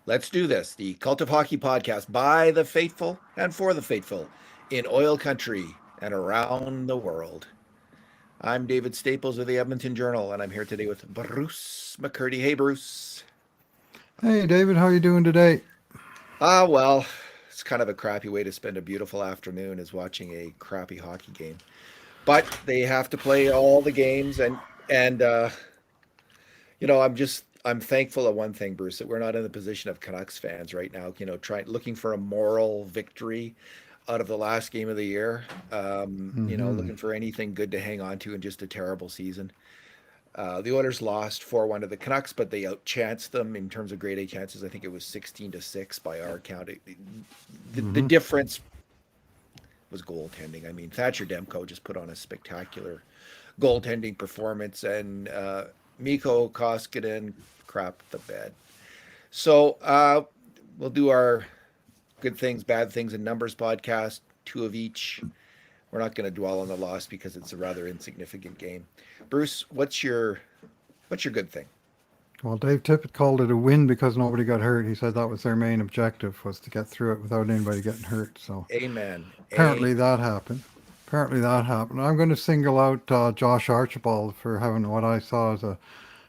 Let's do this. The Cult of Hockey podcast by the faithful and for the faithful in oil country and around the world. I'm David Staples of the Edmonton Journal, and I'm here today with Bruce McCurdy. Hey, Bruce. Hey David, how are you doing today? Well, it's kind of a crappy way to spend a beautiful afternoon is watching a crappy hockey game. But they have to play all the games, and I'm thankful of one thing, Bruce, that we're not in the position of Canucks fans right now. Trying looking for a moral victory out of the last game of the year. Hmm. Looking for anything good to hang on to in just a terrible season. The Oilers lost 4-1 to the Canucks, but they outchanced them in terms of grade A chances. I think it was 16-6 by our count. The Hmm. difference was goaltending. I mean, Thatcher Demko just put on a spectacular goaltending performance, and Mikko Koskinen crapped the bed. So we'll do our good things, bad things, and numbers podcast, two of each. We're not going to dwell on the loss because it's a rather insignificant game. Bruce, what's your good thing? Well, Dave Tippett called it a win because nobody got hurt. He said that was their main objective was to get through it without anybody getting hurt. So Amen. apparently that happened. Apparently that happened. I'm going to single out Josh Archibald for having what I saw as a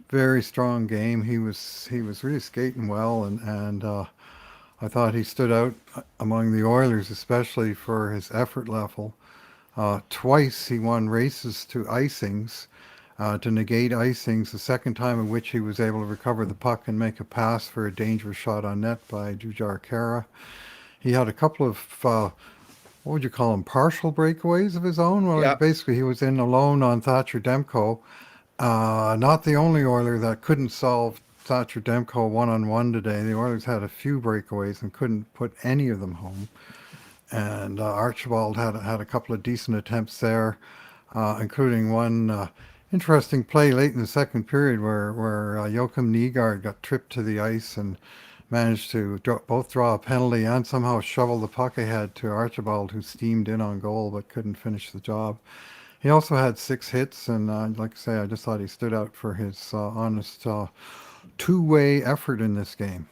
very strong game. He was really skating well, and I thought he stood out among the Oilers, especially for his effort level. Twice he won races to icings to negate icings, the second time in which he was able to recover the puck and make a pass for a dangerous shot on net by Jujar Kara. He had a couple of, what would you call them, partial breakaways of his own. Well, Yep. basically, he was in alone on Thatcher Demko. Not the only Oiler that couldn't solve Thatcher Demko one on one today. The Oilers had a few breakaways and couldn't put any of them home. And Archibald had a couple of decent attempts there, including one interesting play late in the second period where Joachim Nygaard got tripped to the ice and managed to both draw a penalty and somehow shovel the puck ahead to Archibald, who steamed in on goal but couldn't finish the job. He also had 6 hits, and like I say, I just thought he stood out for his honest two-way effort in this game.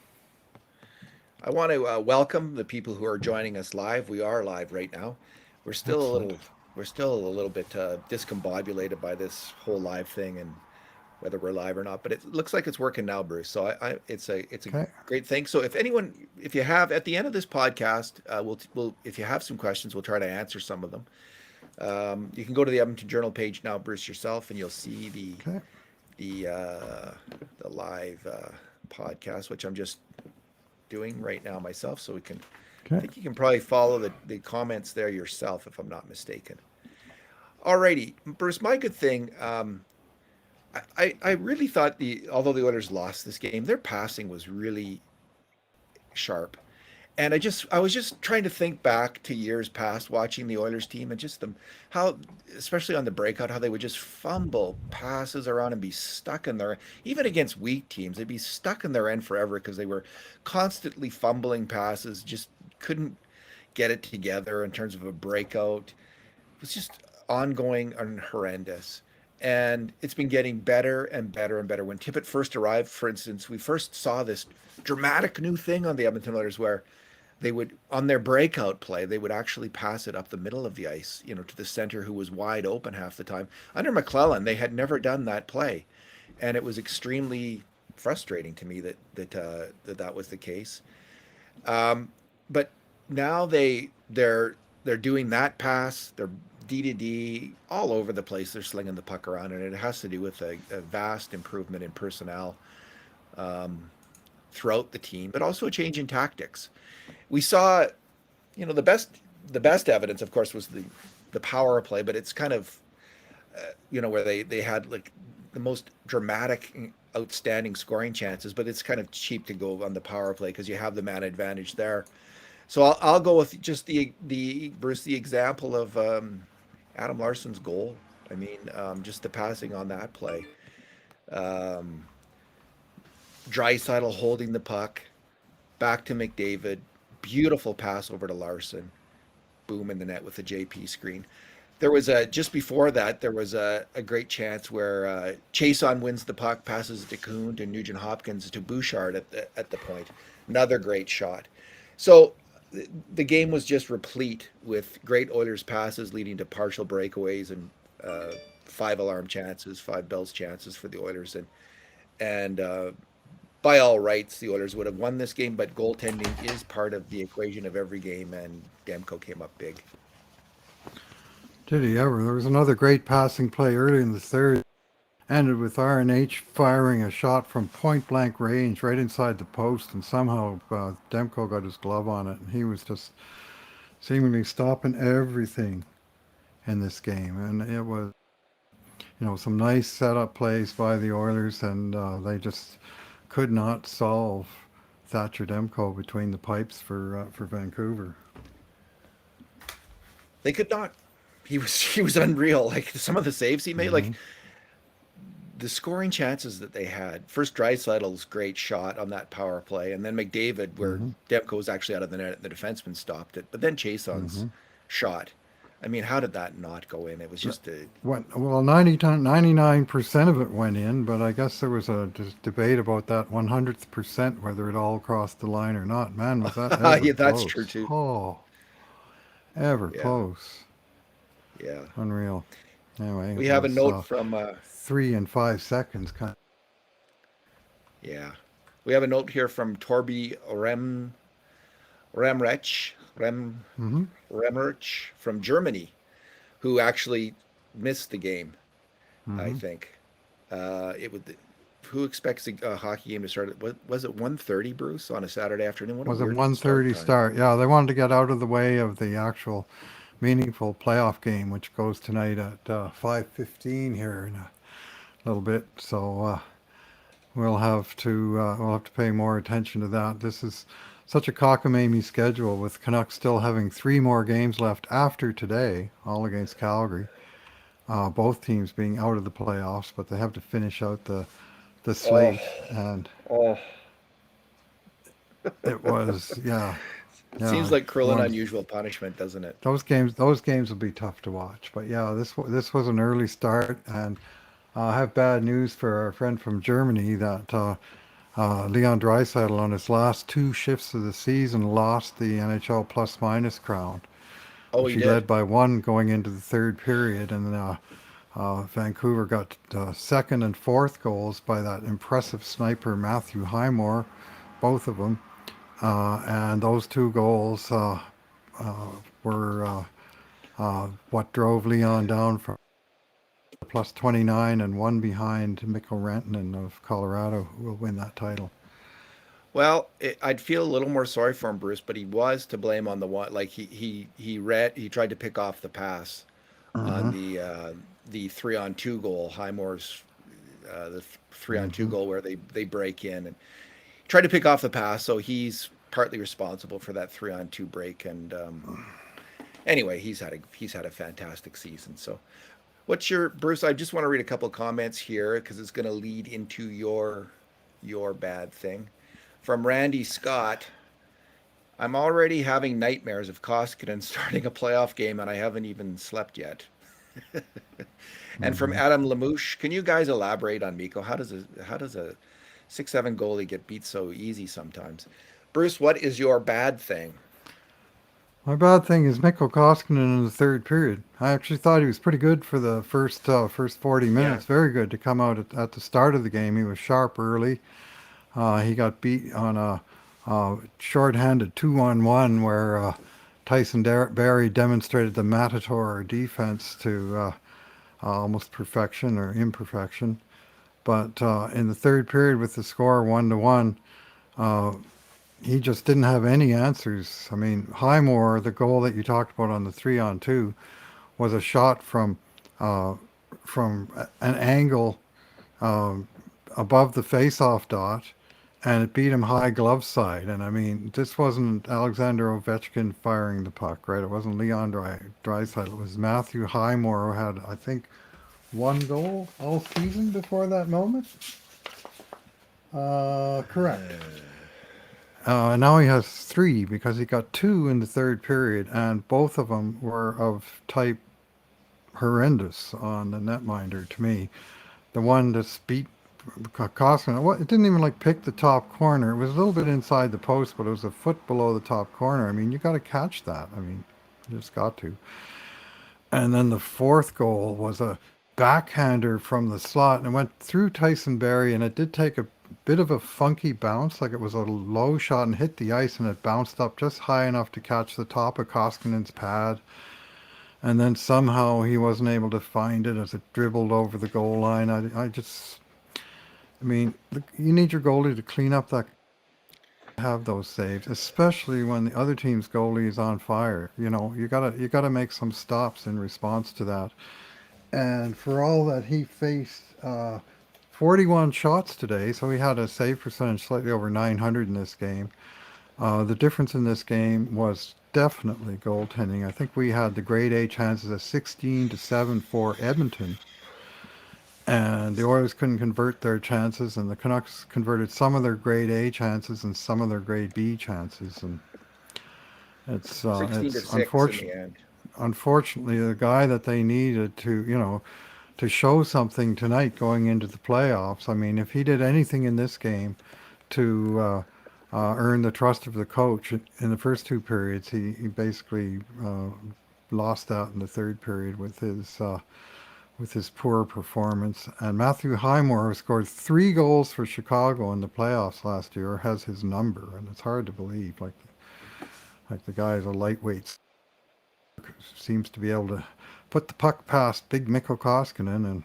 I want to welcome the people who are joining us live. We are live right now. We're still a Excellent. little we're still a little bit discombobulated by this whole live thing and whether we're live or not. But it looks like it's working now, Bruce. So it's a Okay. great thing. So if you have at the end of this podcast, we'll if you have some questions, we'll try to answer some of them. You can go to the Edmonton Journal page now, Bruce, yourself, and you'll see Okay. the live podcast, which I'm just doing right now myself. So I Okay. think you can probably follow the comments there yourself, if I'm not mistaken. Alrighty, Bruce, my good thing. I really thought although the Oilers lost this game, their passing was really sharp. And I was just trying to think back to years past watching the Oilers team and just them how especially on the breakout how they would just fumble passes around and be stuck in their even against weak teams they'd be stuck in their end forever because they were constantly fumbling passes, just couldn't get it together in terms of a breakout. It was just ongoing and horrendous. And it's been getting better and better and better. When Tippett first arrived, for instance, we first saw this dramatic new thing on the Edmonton Oilers where they would on their breakout play they would actually pass it up the middle of the ice, to the center who was wide open half the time. Under McClellan they had never done that play, and it was extremely frustrating to me that was the case. But now they're doing that pass, they're D to D all over the place, they're slinging the puck around, and it has to do with a vast improvement in personnel throughout the team, but also a change in tactics. We saw, the best evidence, of course, was the power play, but it's kind of, where they had like the most dramatic, outstanding scoring chances, but it's kind of cheap to go on the power play because you have the man advantage there. So I'll go with just the Bruce the example of Adam Larson's goal. I mean, just the passing on that play. Um, Draisaitl holding the puck back to McDavid, beautiful pass over to Larson, boom in the net with the JP screen. There was just before that there was a great chance where Chason wins the puck, passes it to Kuhn to Nugent Hopkins to Bouchard at the point. Another great shot. So the game was just replete with great Oilers passes leading to partial breakaways and five alarm chances, five bells chances for the Oilers, and by all rights, the Oilers would have won this game. But goaltending is part of the equation of every game, and Demko came up big. Did he ever? There was another great passing play early in the third. Ended with RNH firing a shot from point blank range right inside the post, and somehow Demko got his glove on it, and he was just seemingly stopping everything in this game. And it was, some nice setup plays by the Oilers, and they just could not solve Thatcher Demko between the pipes for Vancouver. They could not. He was unreal. Like some of the saves he made, like the scoring chances that they had. First, Draisaitl's great shot on that power play, and then McDavid, where Demko was actually out of the net, and the defenseman stopped it. But then Chason's shot. I mean, how did that not go in? It was just a. Well, 99% of it went in, but I guess there was a debate about that 100th percent, whether it all crossed the line or not. Man, was that ever Yeah, that's close. true too. Oh, ever Yeah, close. yeah. Unreal. Anyway, We it have a was note from 3 and 5 seconds. yeah. We have a note here from Torby Remrech Mm-hmm. Remrich from Germany, who actually missed the game. I Mm-hmm. think it would. Who expects a hockey game to start at what was it 1:30, Bruce, on a Saturday afternoon? What a Was a weird start 1:30 time. start. Yeah, they wanted to get out of the way of the actual meaningful playoff game, which goes tonight at 5:15 here in a little bit. So we'll have to pay more attention to that. This is such a cockamamie schedule, with Canucks still having 3 more games left after today, all against Calgary. Both teams being out of the playoffs, but they have to finish out the Oh, slate, and oh. it was Seems yeah like cruel and one unusual punishment, doesn't it? those games will be tough to watch. But yeah, this was an early start, and I have bad news for our friend from Germany that Leon Draisaitl, on his last 2 shifts of the season, lost the NHL plus minus crown, Oh, which he he did. led by one going into the third period, and Vancouver got second and fourth goals by that impressive sniper Matthew Highmore, both of them, and those 2 goals uh, were what drove Leon down from plus 29 and one behind Mikko Rantanen of Colorado, who will win that title. Well, I'd feel a little more sorry for him, Bruce, but he was to blame on the one. Like he tried to pick off the pass on Mm-hmm. the 3-on-2 goal, Highmore's the 3-on-2 Mm-hmm. goal where they break in and tried to pick off the pass. So he's partly responsible for that 3-on-2 break. And anyway, he's had a fantastic season. So what's your Bruce? I just want to read a couple of comments here because it's going to lead into your bad thing. From Randy Scott, I'm already having nightmares of Koskinen starting a playoff game, and I haven't even slept yet. And from Mm-hmm. Adam Lamouche, can you guys elaborate on Mikko? How does a 6'7" goalie get beat so easy sometimes? Bruce, what is your bad thing? My bad thing is Mikko Koskinen in the third period. I actually thought he was pretty good for the first 40 Yeah. minutes. Very good to come out at the start of the game. He was sharp early. He got beat on a shorthanded 2-on-1 where Tyson Barrie demonstrated the Matador defense to almost perfection or imperfection. But in the third period, with the score 1-1, uh, he just didn't have any answers. I mean, Highmore, the goal that you talked about on the 3-on-2, was a shot uh, from an angle um, above the face-off dot, and it beat him high glove side. And I mean, this wasn't Alexander Ovechkin firing the puck, right? It wasn't Leon Draisaitl. It was Matthew Highmore, who had, I think, 1 goal all season before that moment. Correct. Now he has 3 because he got 2 in the third period, and both of them were of type horrendous on the netminder to me. The one that's beat Koskinen, it didn't even like pick the top corner. It was a little bit inside the post, but it was a foot below the top corner. I mean, you got to catch that. I mean, you just got to. And then the fourth goal was a backhander from the slot and it went through Tyson Barrie, and it did take a bit of a funky bounce, like it was a low shot and hit the ice, and it bounced up just high enough to catch the top of Koskinen's pad. And then somehow he wasn't able to find it as it dribbled over the goal line. I mean, you need your goalie to clean up that, have those saves, especially when the other team's goalie is on fire. You gotta make some stops in response to that. And for all that he faced 41 shots today, so he had a save percentage slightly over 900 in this game. The difference in this game was definitely goaltending. I think we had the grade A chances at 16-7 for Edmonton, and the Oilers couldn't convert their chances, and the Canucks converted some of their grade A chances and some of their grade B chances, and it's 16 to it's 6 in unfortunate. the end. Unfortunately, the guy that they needed to show something tonight going into the playoffs. I mean, if he did anything in this game to earn the trust of the coach in the first two periods, he basically lost that in the third period with his poor performance. And Matthew Highmore, who scored 3 goals for Chicago in the playoffs last year, has his number, and it's hard to believe. Like the guy is a lightweight, seems to be able to put the puck past big Mikko Koskinen, and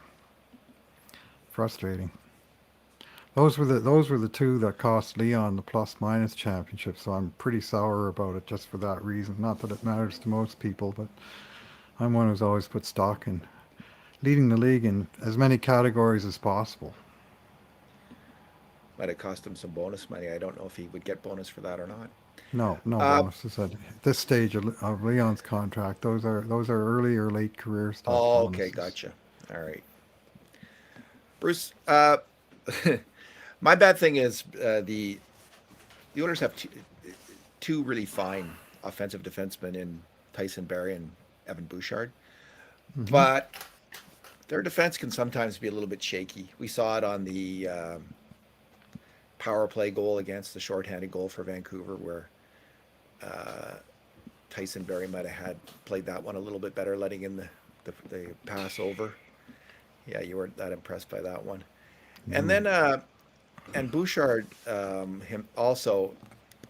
frustrating. Those were the two that cost Leon the plus minus championship, so I'm pretty sour about it just for that reason. Not that it matters to most people, but I'm one who's always put stock in leading the league in as many categories as possible. Might have cost him some bonus money. I don't know if he would get bonus for that or not. No Uh, bonuses at this stage of Leon's contract. Those are early or late career stuff okay, bonuses. gotcha. All right, Bruce. My bad thing is the Oilers have two really fine offensive defensemen in Tyson Barrie and Evan Bouchard, Hmm. but their defense can sometimes be a little bit shaky. We saw it on the power play goal against the shorthanded goal for Vancouver, where uh, Tyson Barrie might have had played that one a little bit better, letting in the pass over. Yeah, you weren't that impressed by that one. And No. then and Bouchard him also.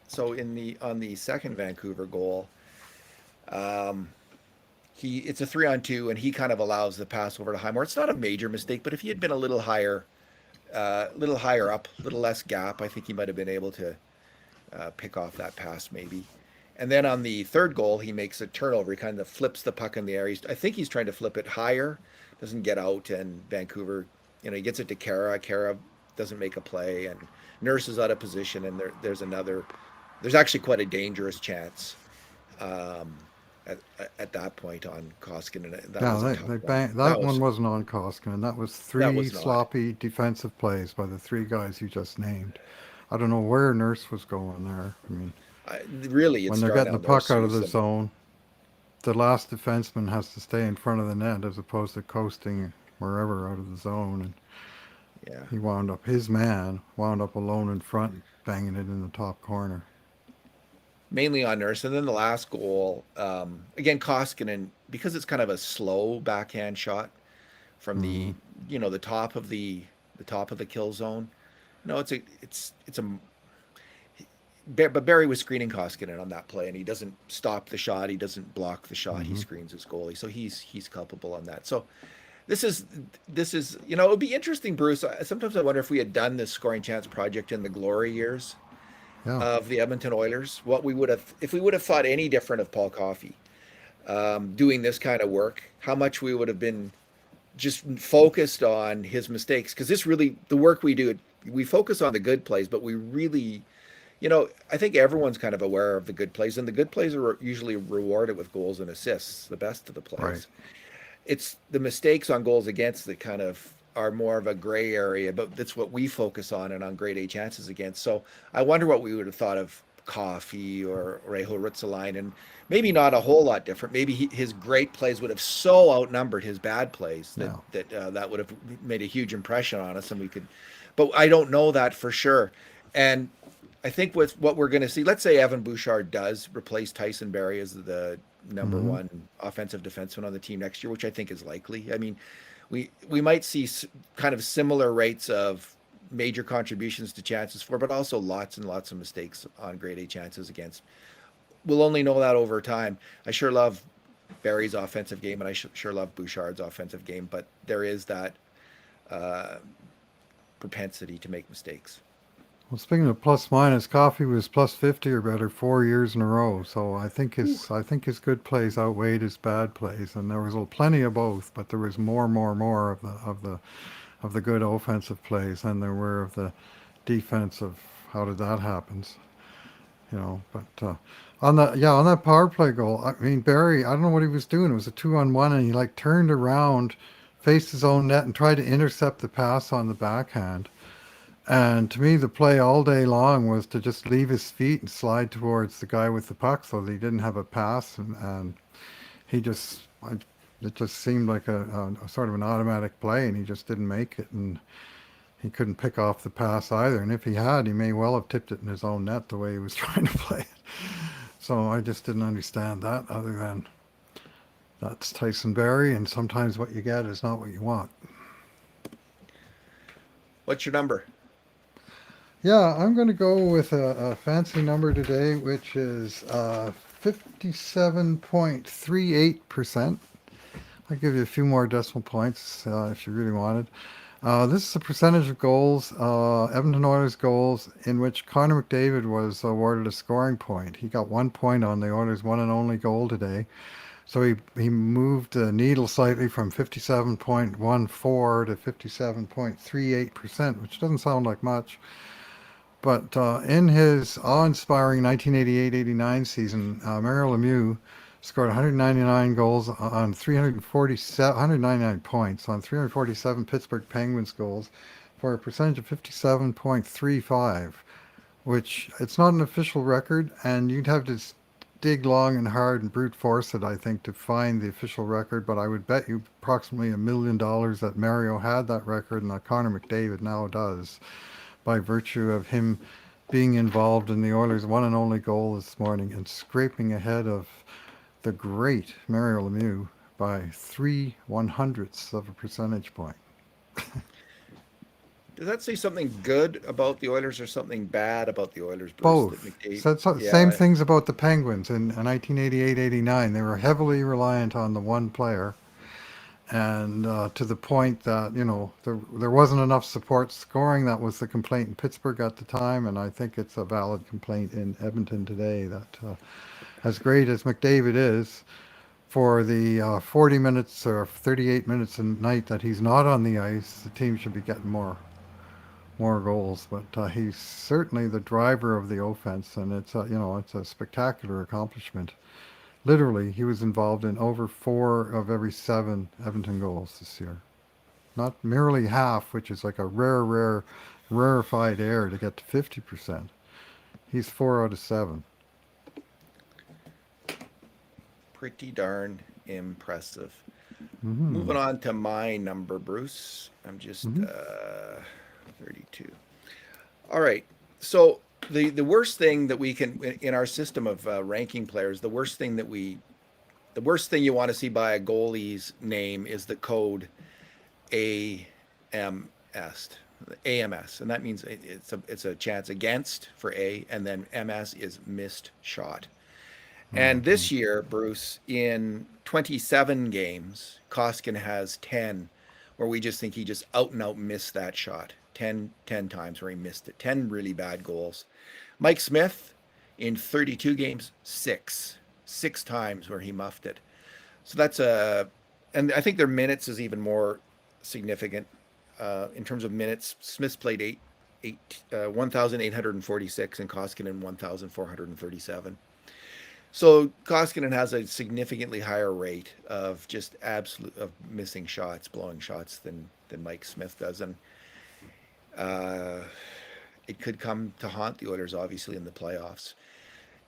So in the on the second Vancouver goal, um, it's a 3-on-2, and he kind of allows the pass over to Highmore. It's not a major mistake, but if he had been a little higher up, a little less gap, I think he might have been able to pick off that pass maybe. And then on the third goal, he makes a turnover. He kind of flips the puck in the air. I think he's trying to flip it higher, doesn't get out, and Vancouver, he gets it to Kara. Kara doesn't make a play, and Nurse is out of position, and there's actually quite a dangerous chance um, at that point on Koskinen. That Yeah, was a tough they one. bang, that one wasn't on Koskinen. That was That three was not. sloppy defensive plays by the three guys you just named. I don't know where Nurse was going there. I mean, Really, it's when they're getting the Darnell puck Nurse out of who's the the zone, the last defenseman has to stay in front of the net as opposed to coasting wherever out of the zone. And yeah. his man wound up alone in front, banging it in the top corner. Mainly on Nurse, and then the last goal again, Koskinen, because it's kind of a slow backhand shot from Hmm. the top of the kill zone. No, it's a but Barry was screening Koskinen on that play, and he doesn't stop the shot. He doesn't block the shot. He Hmm. screens his goalie, so he's culpable on that. So this is it would be interesting, Bruce. Sometimes I wonder if we had done this scoring chance project in the glory years Yeah. of the Edmonton Oilers, what we would have if we would have thought any different of Paul Coffey doing this kind of work, how much we would have been just focused on his mistakes, because this really the work we do, we focus on the good plays, but we really I think everyone's kind of aware of the good plays, and the good plays are usually rewarded with goals and assists, the best of the Right. plays. It's the mistakes on goals against that kind of are more of a gray area, but that's what we focus on and on grade A chances against. So I wonder what we would have thought of Coffey or Reijo Ruotsalainen. Maybe not a whole lot different. Maybe his great plays would have so outnumbered his bad plays that No. that would have made a huge impression on us, and we could. But I don't know that for sure. And I think with what we're going to see, let's say Evan Bouchard does replace Tyson Barrie as the number Mm-hmm. one offensive defenseman on the team next year, which I think is likely. I mean, we might see kind of similar rates of major contributions to chances for, but also lots and lots of mistakes on grade A chances against. We'll only know that over time. I sure love Barry's offensive game, and I sure love Bouchard's offensive game, but there is that uh, propensity to make mistakes. Well, speaking of plus minus, Coffee was plus 50 or better 4 years in a row. So I think his good plays outweighed his bad plays, and there was plenty of both, but there was more of the good offensive plays than there were of the defensive. How did that happen? But on that power play goal, I mean Barry, I don't know what he was doing. It was a 2-on-1, and he like turned around, faced his own net, and tried to intercept the pass on the backhand. And to me, the play all day long was to just leave his feet and slide towards the guy with the puck, so that he didn't have a pass, and he just, it just seemed like a sort of an automatic play, and he just didn't make it, and he couldn't pick off the pass either. And if he had, he may well have tipped it in his own net the way he was trying to play it. So I just didn't understand that, other than that's Tyson Barrie, and sometimes what you get is not what you want. What's your number? Yeah, I'm going to go with a fancy number today, which is 57.38%. I'll give you a few more decimal points if you really wanted. This is the percentage of goals, Edmonton Oilers goals, in which Connor McDavid was awarded a scoring point. He got 1 point on the Oilers' one and only goal today. So he moved the needle slightly from 57.14 to 57.38%, which doesn't sound like much. But in his awe-inspiring 1988-89 season, Mario Lemieux scored 199 goals on 199 points on 347 Pittsburgh Penguins goals for a percentage of 57.35, which it's not an official record, and you'd have to dig long and hard and brute force it, I think, to find the official record. But I would bet you approximately $1 million that Mario had that record and that Connor McDavid now does, by virtue of him being involved in the Oilers' one and only goal this morning and scraping ahead of the great Mario Lemieux by 3/100ths of a percentage point. Does that say something good about the Oilers or something bad about the Oilers, Bruce? That Both. McDavid, So same yeah, things about the Penguins in 1988-89. They were heavily reliant on the one player, and to the point that there wasn't enough support scoring. That was the complaint in Pittsburgh at the time, and I think it's a valid complaint in Edmonton today. That as great as McDavid is, for the 40 minutes or 38 minutes a night that he's not on the ice, the team should be getting more goals. But he's certainly the driver of the offense, and it's a spectacular accomplishment. Literally, he was involved in over 4 of every 7 Edmonton goals this year. Not merely half, which is like a rarefied air to get to 50%. He's 4 out of 7. pretty darn impressive. Mm-hmm. Moving on to my number, Bruce. I'm just Mm-hmm. 32. All right. So the worst thing that we can in our system of ranking players, the worst thing you want to see by a goalie's name is the code AMS, AMS, and that means it's a chance against for A, and then MS is missed shot. And Mm-hmm. this year, Bruce, in 27 games, Koskinen has 10 where we just think he just out and out missed that shot. 10 times where he missed it. 10 really bad goals. Mike Smith, in 32 games, 6 times where he muffed it. So and I think their minutes is even more significant. In terms of minutes, Smith's played 1,846 and Koskinen 1,437. So Koskinen has a significantly higher rate of just of missing shots, blowing shots than Mike Smith does, and it could come to haunt the Oilers obviously in the playoffs.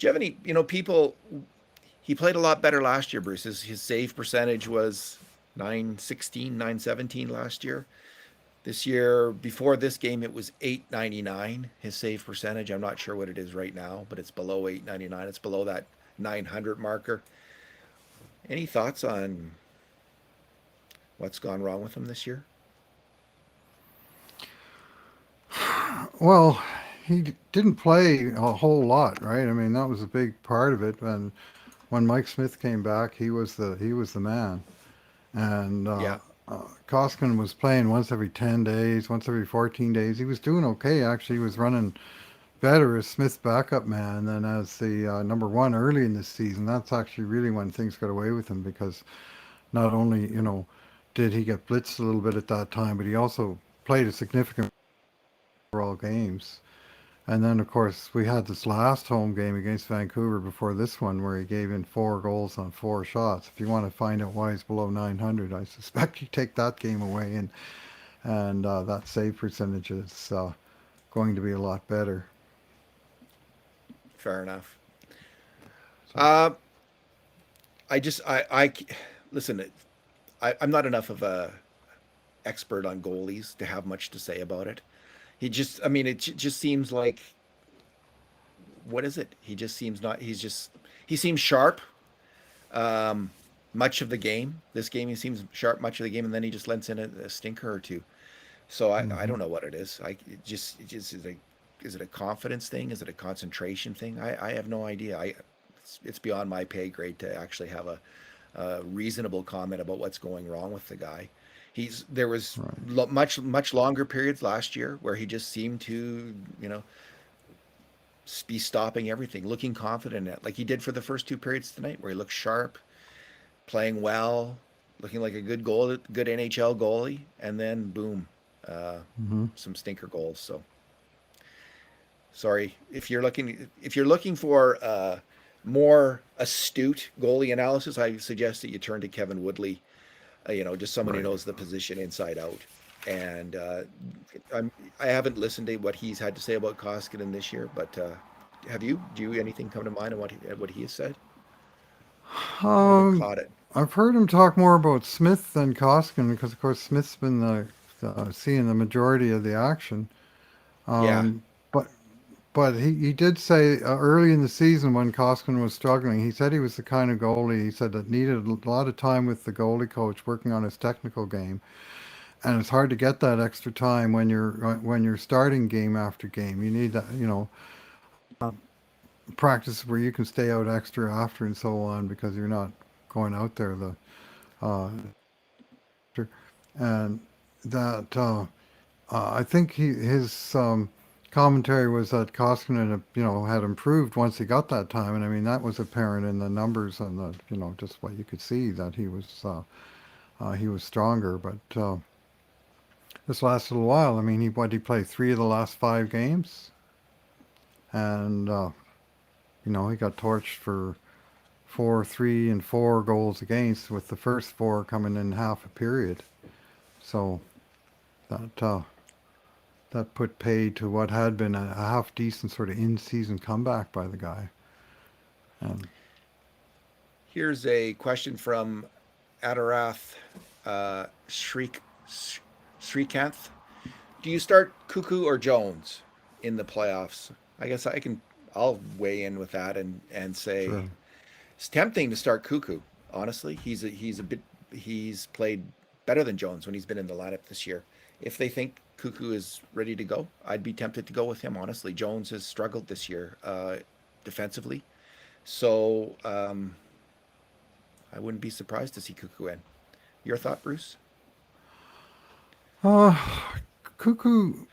Do you have any, people, he played a lot better last year, Bruce. His save percentage was 916, 917 last year. This year, before this game, it was 899, his save percentage. I'm not sure what it is right now, but it's below 899. It's below that 900 marker. Any thoughts on what's gone wrong with him this year? Well, he didn't play a whole lot, right? I mean, that was a big part of it. And when Mike Smith came back, he was the man. And Yeah. Koskinen was playing once every 10 days, once every 14 days. He was doing okay, actually. He was running better as Smith's backup man than as the number one early in this season. That's actually really when things got away with him because not only, did he get blitzed a little bit at that time, but he also played a significant overall games. And then, of course, we had this last home game against Vancouver before this one where he gave in 4 goals on 4 shots. If you want to find out why he's below 900, I suspect you take that game away, and that save percentage is going to be a lot better. Fair enough. So, Uh, I listen. I'm not enough of a expert on goalies to have much to say about it. I mean, just seems like, what is it? He just seems not. He seems sharp. Much of the game. This game, he seems sharp much of the game, and then he just lets in a stinker or two. So I hmm don't know what it is. It just is it a confidence thing? Is it a concentration thing? I have no idea. It's beyond my pay grade to actually have a reasonable comment about what's going wrong with the guy. There was right. much longer periods last year where he just seemed to, be stopping everything, looking confident at like he did for the first 2 periods tonight, where he looked sharp, playing well, looking like a good NHL goalie, and then boom, uh, hmm some stinker goals. So sorry if you're looking for more astute goalie analysis, I suggest that you turn to Kevin Woodley. Just someone who Right. knows the position inside out. And I haven't listened to what he's had to say about Koskinen this year, but have you? Do you anything come to mind on what he has said? I haven't Um, caught it. I've heard him talk more about Smith than Koskinen because, of course, Smith's been seeing the majority of the action. Yeah, Um, but he did say early in the season when Koskinen was struggling, he said he was the kind of goalie he said that needed a lot of time with the goalie coach working on his technical game, and it's hard to get that extra time when you're starting game after game. You need that, practice where you can stay out extra after and so on because you're not going out there uh, and that I think his commentary was that Koskinen had improved once he got that time, and I mean that was apparent in the numbers and the just what you could see that he was stronger. But this lasted a while. I mean, he played 3 of the last 5 games, and he got torched for 4, 3, and 4 goals against, with the first 4 coming in half a period. So that put paid to what had been a half decent sort of in-season comeback by the guy. And here's a question from Adarath Srikanth. Do you start Cuckoo or Jones in the playoffs? I guess I'll weigh in with that and say sure. it's tempting to start Cuckoo. Honestly, he's played better than Jones when he's been in the lineup this year. If they think Cuckoo is ready to go, I'd be tempted to go with him. Honestly, Jones has struggled this year defensively, so I wouldn't be surprised to see Cuckoo in. Your thought, Bruce? Uh, Cuckoo,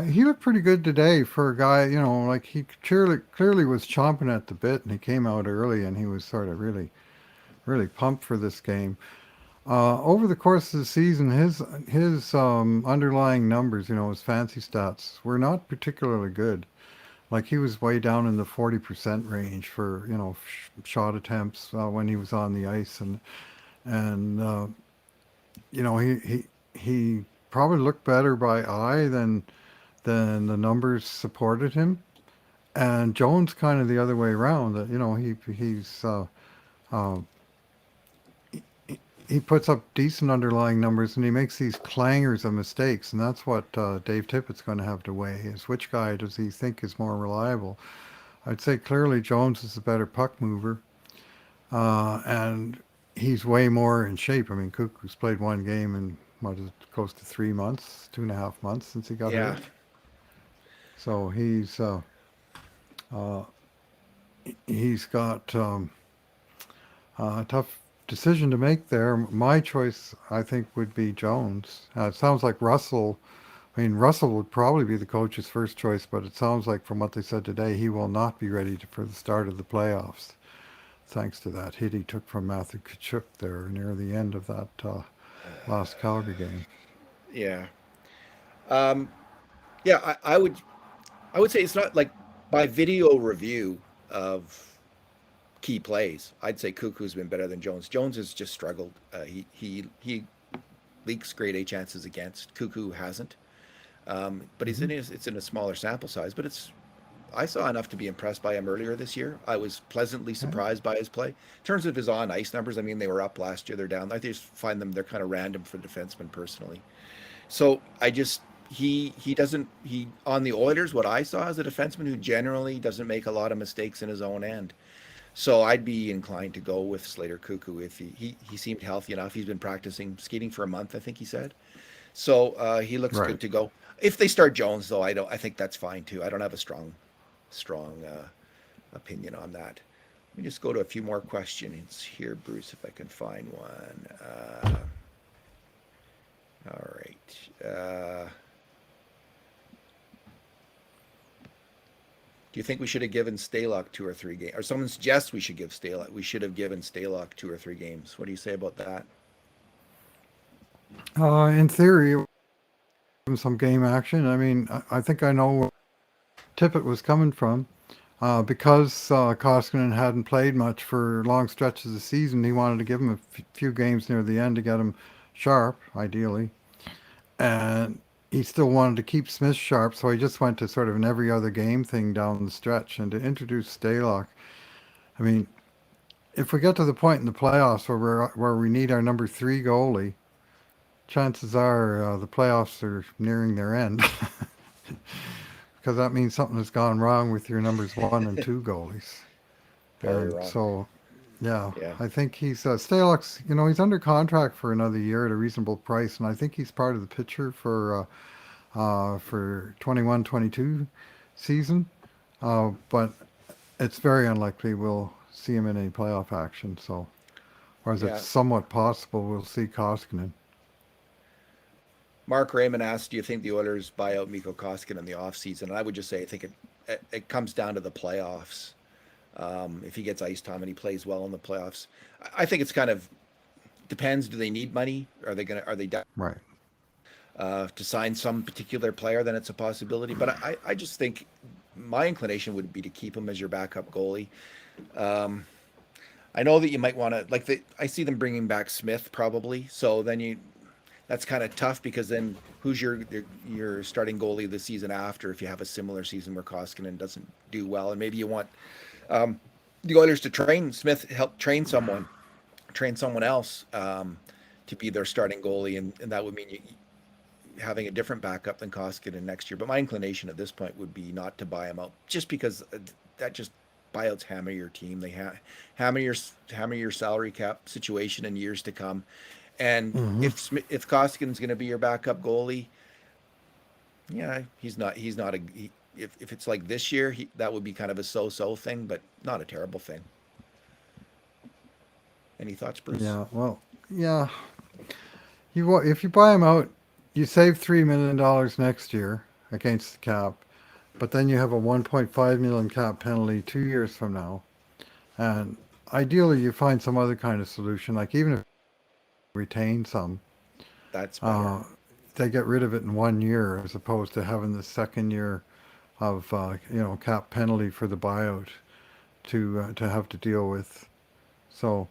he looked pretty good today for a guy, like he clearly was chomping at the bit, and he came out early, and he was sort of really, really pumped for this game. Over the course of the season, his underlying numbers, his fancy stats, were not particularly good. Like he was way down in the 40% range for shot attempts when he was on the ice, and he probably looked better by eye than the numbers supported him. and Jones kind of the other way around. That uh, he puts up decent underlying numbers, and he makes these clangers of mistakes, and that's what Dave Tippett's going to have to weigh: is which guy does he think is more reliable? I'd say clearly Jones is a better puck mover, and he's way more in shape. I mean, Cuckoo's played one game in what is it, close to 3 months, 2.5 months since he got Yeah, hurt. So uh, he's got a tough decision to make there. My choice, I think, would be Jones. It sounds like Russell. I mean, Russell would probably be the coach's first choice, but it sounds like from what they said today, he will not be ready for the start of the playoffs, thanks to that hit he took from Matthew Tkachuk there near the end of that last Calgary game. yeah, um, yeah. I would say it's not like by video review of key plays. I'd say Cuckoo's been better than Jones. Jones has just struggled. He leaks grade A chances against. Cuckoo hasn't. But Hmm. it's in a smaller sample size. But I saw enough to be impressed by him earlier this year. I was pleasantly Yeah. surprised by his play. In terms of his on ice numbers, I mean they were up last year. They're down. I just find them they're kind of random for defensemen personally. So I just he doesn't he on the Oilers. What I saw as a defenseman who generally doesn't make a lot of mistakes in his own end. So I'd be inclined to go with Slater Cuckoo if he seemed healthy enough. He's been practicing skating for a month, I think he said. So he looks Right. good to go. If they start Jones, though, I think that's fine too. I don't have a strong opinion on that. Let me just go to a few more questions here, Bruce, if I can find one. All right. Do you think we should have given Stalock 2 or 3 games? Or someone suggests we should give Stalock. We should have given Stalock 2 or 3 games. What do you say about that? In theory, some game action. I mean, I think I know where Tippett was coming from. Because Koskinen hadn't played much for long stretches of the season, he wanted to give him a few games near the end to get him sharp, ideally. And he still wanted to keep Smith sharp, so he just went to sort of an every other game thing down the stretch. And to introduce Stalock, I mean, if we get to the point in the playoffs where we need our number three goalie, chances are the playoffs are nearing their end. Because that means something has gone wrong with your numbers one and two goalies. Very And wrong. so, yeah, Yeah. I think he's Stalock's. He's under contract for another year at a reasonable price, and I think he's part of the picture for 21-22 season. But it's very unlikely we'll see him in any playoff action. So, whereas it's Yeah. somewhat possible we'll see Koskinen. Mark Raymond asked, "Do you think the Oilers buy out Mikko Koskinen in the offseason?" And I would just say I think it comes down to the playoffs. If he gets ice time and he plays well in the playoffs, I think it's kind of depends. Do they need money? Are they Right. to sign some particular player? Then it's a possibility. But I just think my inclination would be to keep him as your backup goalie. Um, I know that you might want to I see them bringing back Smith probably. So then that's kind of tough because then who's your starting goalie the season after if you have a similar season where Koskinen doesn't do well, and maybe you want um, the Oilers to train Smith, help train someone else to be their starting goalie, and that would mean having a different backup than Koskinen next year. But my inclination at this point would be not to buy him out, just because that just buyouts hammer your team. They hammer your salary cap situation in years to come. And Hmm. if Koskinen's going to be your backup goalie, yeah, he's not if it's like this year, that would be kind of a so-so thing, but not a terrible thing. Any thoughts, Bruce? Yeah. Well. Yeah. If you buy him out, you save $3 million next year against the cap, but then you have a 1.5 million cap penalty 2 years from now. And ideally, you find some other kind of solution, like even if you retain some, That's better. uh, they get rid of it in 1 year as opposed to having the second year of cap penalty for the buyout to have to deal with. So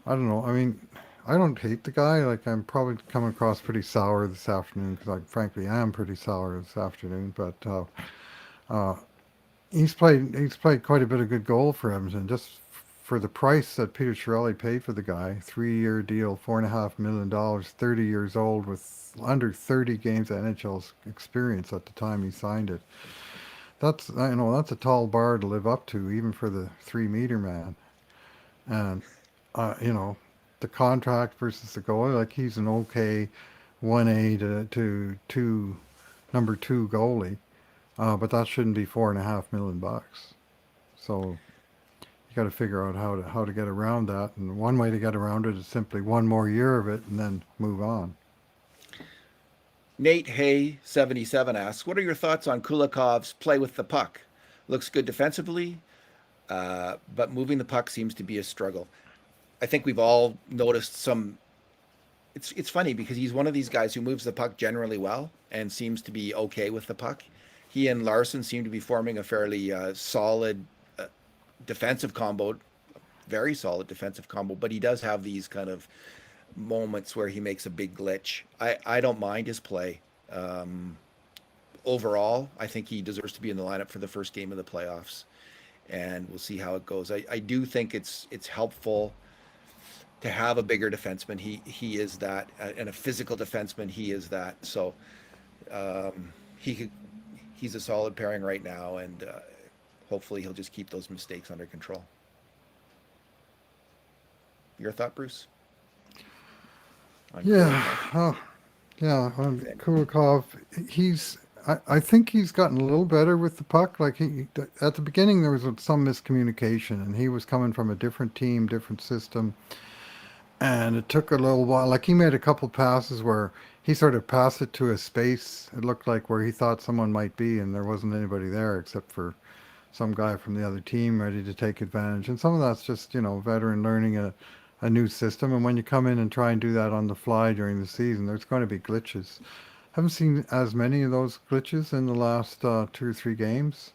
I don't know. I mean, I don't hate the guy. Like I'm probably coming across pretty sour this afternoon because I frankly am pretty sour this afternoon. But uh, He's played quite a bit of good goal for Edmonton. Just for the price that Peter Chiarelli paid for the guy, 3-year deal, $4.5 million, 30 years old with under 30 games of NHL experience at the time he signed it. That's a tall bar to live up to, even for the 3 meter man. And uh, you know, the contract versus the goalie, like he's an okay 1A to two number two goalie, but that shouldn't be $4.5 million. So you got to figure out how to get around that, and one way to get around it is simply one more year of it and then move on. Nate Hay 77 asks, "What are your thoughts on Kulikov's play with the puck? Looks good defensively, but moving the puck seems to be a struggle." I think we've all noticed some. It's funny because he's one of these guys who moves the puck generally well and seems to be okay with the puck. He and Larson seem to be forming a fairly solid defensive combo, very solid defensive combo. But he does have these kind of moments where he makes a big glitch. I don't mind his play. Um, Overall, I think he deserves to be in the lineup for the first game of the playoffs, and we'll see how it goes. I do think it's helpful to have a bigger defenseman. He is that, and a physical defenseman. He is that. So he could, he's a solid pairing right now, and hopefully he'll just keep those mistakes under control. Your thought, Bruce? On Yeah, Kulikov? yeah. Kulikov, I think he's gotten a little better with the puck. Like at the beginning, there was some miscommunication, and he was coming from a different team, different system, and it took a little while. Like he made a couple passes where he sort of passed it to a space. It looked like where he thought someone might be, and there wasn't anybody there except for some guy from the other team ready to take advantage. And some of that's just veteran learning a new system. And when you come in and try and do that on the fly during the season, there's going to be glitches. Haven't seen as many of those glitches in the last 2 or 3 games.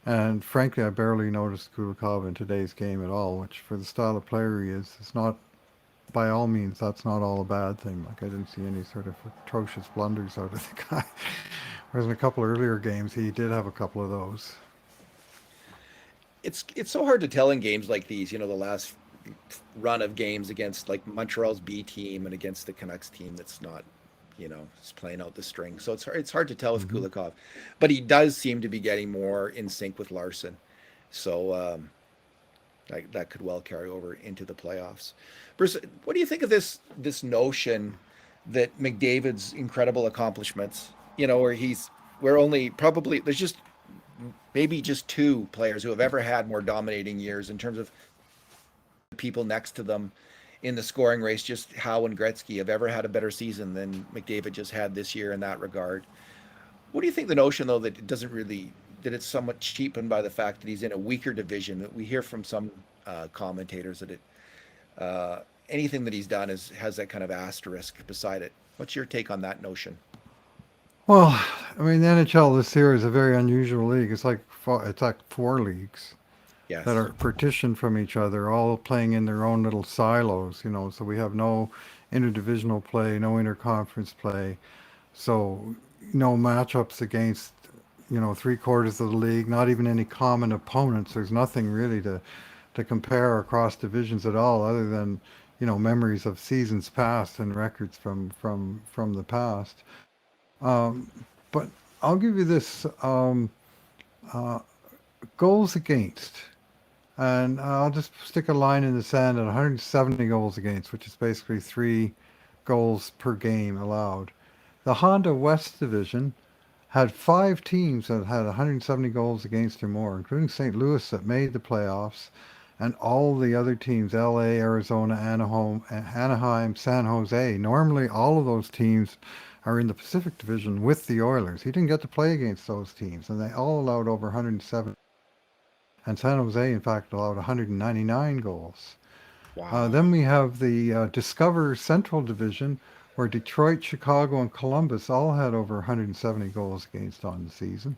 And frankly, I barely noticed Kulikov in today's game at all, which for the style of player he is, it's not, by all means, that's not all a bad thing. Like, I didn't see any sort of atrocious blunders out of the guy. Whereas in a couple earlier games, he did have a couple of those. It's so hard to tell in games like these. The last run of games against like Montreal's B team and against the Canucks team that's not, just playing out the string. So it's hard to tell with Hmm. Kulikov, but he does seem to be getting more in sync with Larson. So that could well carry over into the playoffs. Bruce, what do you think of this notion that McDavid's incredible accomplishments, where only probably there's just maybe just two players who have ever had more dominating years in terms of people next to them in the scoring race, just Howe and Gretzky have ever had a better season than McDavid just had this year in that regard. What do you think the notion though that it doesn't really that it's somewhat cheapened by the fact that he's in a weaker division? That we hear from some commentators that anything that he's done has that kind of asterisk beside it. What's your take on that notion? Well, I mean, the NHL this year is a very unusual league. It's like 4 leagues that Yes. are partitioned from each other, all playing in their own little silos. So we have no interdivisional play, no interconference play, so no matchups against 3 quarters of the league, not even any common opponents. There's nothing really to compare across divisions at all, other than memories of seasons past and records from the past. Um, but I'll give you this uh, goals against. And I'll just stick a line in the sand at 170 goals against, which is basically 3 goals per game allowed. The Honda West Division had 5 teams that had 170 goals against or more, including St. Louis that made the playoffs, and all the other teams, LA, Arizona, Anaheim, San Jose. Normally, all of those teams are in the Pacific Division with the Oilers. He didn't get to play against those teams, and they all allowed over 170. And San Jose, in fact, allowed 199 goals. Wow. Then we have the Discover Central Division, where Detroit, Chicago, and Columbus all had over 170 goals against on the season.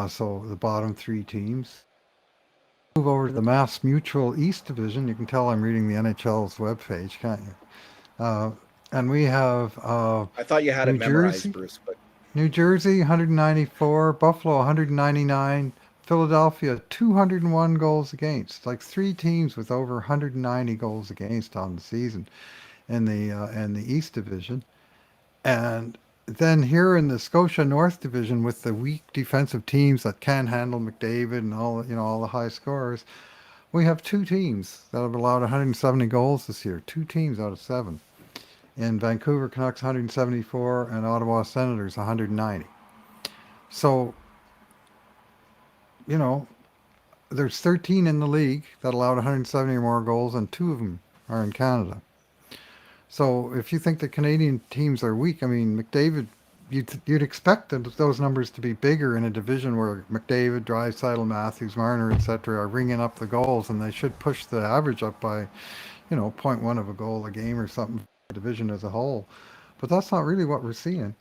So the bottom 3 teams. Move over to the Mass Mutual East Division. You can tell I'm reading the NHL's webpage, can't you? Uh, and we have I thought you had it New memorized, Jersey, Bruce, but New Jersey 194, Buffalo 199, Philadelphia 201 goals against, like three teams with over 190 goals against on the season in the East Division. And then here in the Scotia North Division, with the weak defensive teams that can handle McDavid and all the high scorers, we have two teams that have allowed 170 goals this year. Two teams out of seven. In Vancouver Canucks 174 and Ottawa Senators 190. So, you know, there's 13 in the league that allowed 170 or more goals, and two of them are in Canada. So if you think the Canadian teams are weak, I mean, McDavid, you'd expect those numbers to be bigger in a division where McDavid, Draisaitl, Matthews, Marner, etc. are ringing up the goals, and they should push the average up by, zero point 0.1 of a goal a game or something for the division as a whole. But that's not really what we're seeing.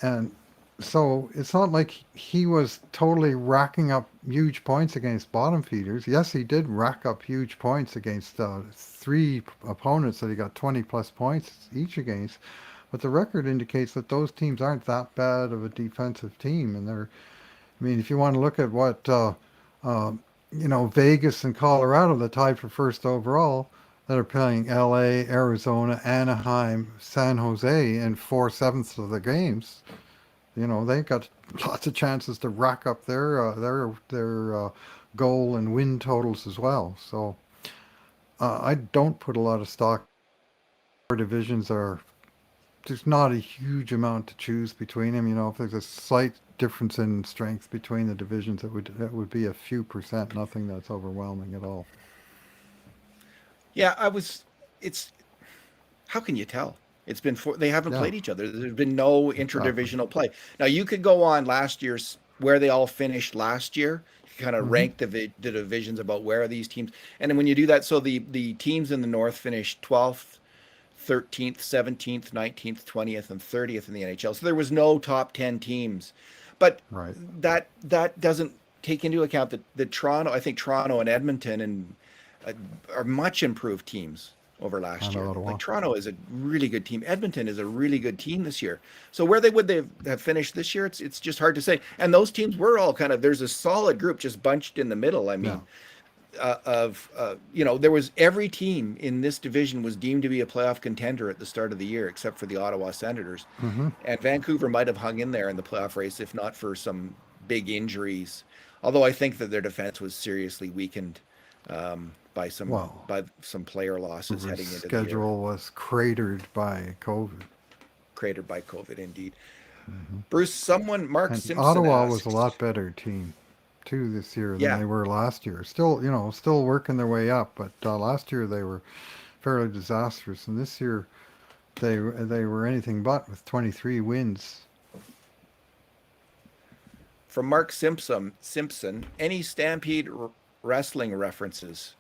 And so it's not like he was totally racking up huge points against bottom feeders. Yes, he did rack up huge points against three opponents that he got 20 plus points each against. But the record indicates that those teams aren't that bad of a defensive team. And I mean, if you want to look at what, Vegas and Colorado, that tied for first overall, that are playing LA, Arizona, Anaheim, San Jose in 4/7 of the games. They've got lots of chances to rack up their goal and win totals as well. So I don't put a lot of stock. Our divisions are there's not a huge amount to choose between them. If there's a slight difference in strength between the divisions, that would be a few percent. Nothing that's overwhelming at all. Yeah, it's how can you tell? It's been they haven't played each other. There's been no interdivisional play. Now you could go on last year's where they all finished last year. You kind of rank the divisions about where are these teams, and then when you do that, so the teams in the North finished 12th, 13th, 17th, 19th, 20th, and 30th in the NHL. So there was no top 10 teams, but that doesn't take into account that I think Toronto and Edmonton and are much improved teams over last year. Like Toronto is a really good team. Edmonton is a really good team this year. So where they have finished this year, it's just hard to say. And those teams were all there's a solid group just bunched in the middle. I mean, there was every team in this division was deemed to be a playoff contender at the start of the year, except for the Ottawa Senators. And Vancouver might have hung in there in the playoff race, if not for some big injuries. Although I think that their defense was seriously weakened by some player losses heading into the year. Schedule was cratered by COVID. Cratered by COVID, indeed. Bruce, Mark Simpson Ottawa asked, was a lot better team too this year than they were last year. Still working their way up, but last year they were fairly disastrous, and this year they were anything but with 23 wins. From Mark Simpson, any Stampede wrestling references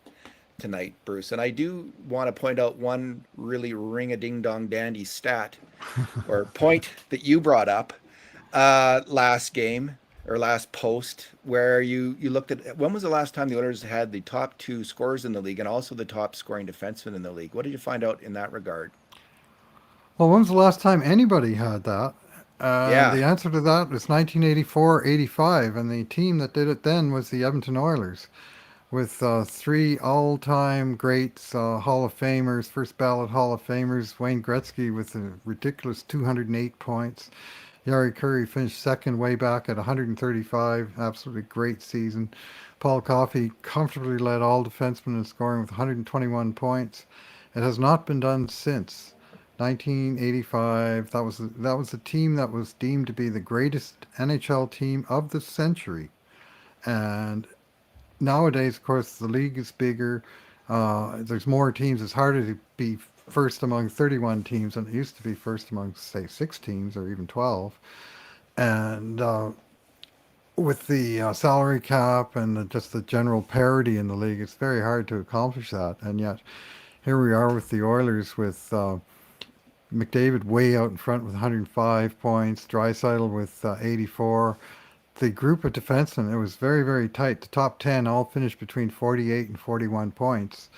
tonight, Bruce? And I do want to point out one really ring-a-ding-dong-dandy stat or point that you brought up last game or last post, where you looked at when was the last time the Oilers had the top two scorers in the league and also the top scoring defenseman in the league. What did you find out in that regard? Well, when was the last time anybody had that? The answer to that was 1984-85, and the team that did it then was the Edmonton Oilers, with three all-time greats, Hall of Famers, first ballot Hall of Famers. Wayne Gretzky with a ridiculous 208 points. Yari Curry finished second way back at 135. Absolutely great season. Paul Coffey comfortably led all defensemen in scoring with 121 points. It has not been done since 1985. That was a team that was deemed to be the greatest NHL team of the century. And nowadays, of course, the league is bigger. There's more teams. It's harder to be first among 31 teams than it used to be first among, say, 6 teams or even 12. And with the salary cap and just the general parity in the league, it's very hard to accomplish that. And yet, here we are with the Oilers with McDavid way out in front with 105 points, Draisaitl with 84. The group of defensemen, it was very, very tight. The top 10 all finished between 48 and 41 points.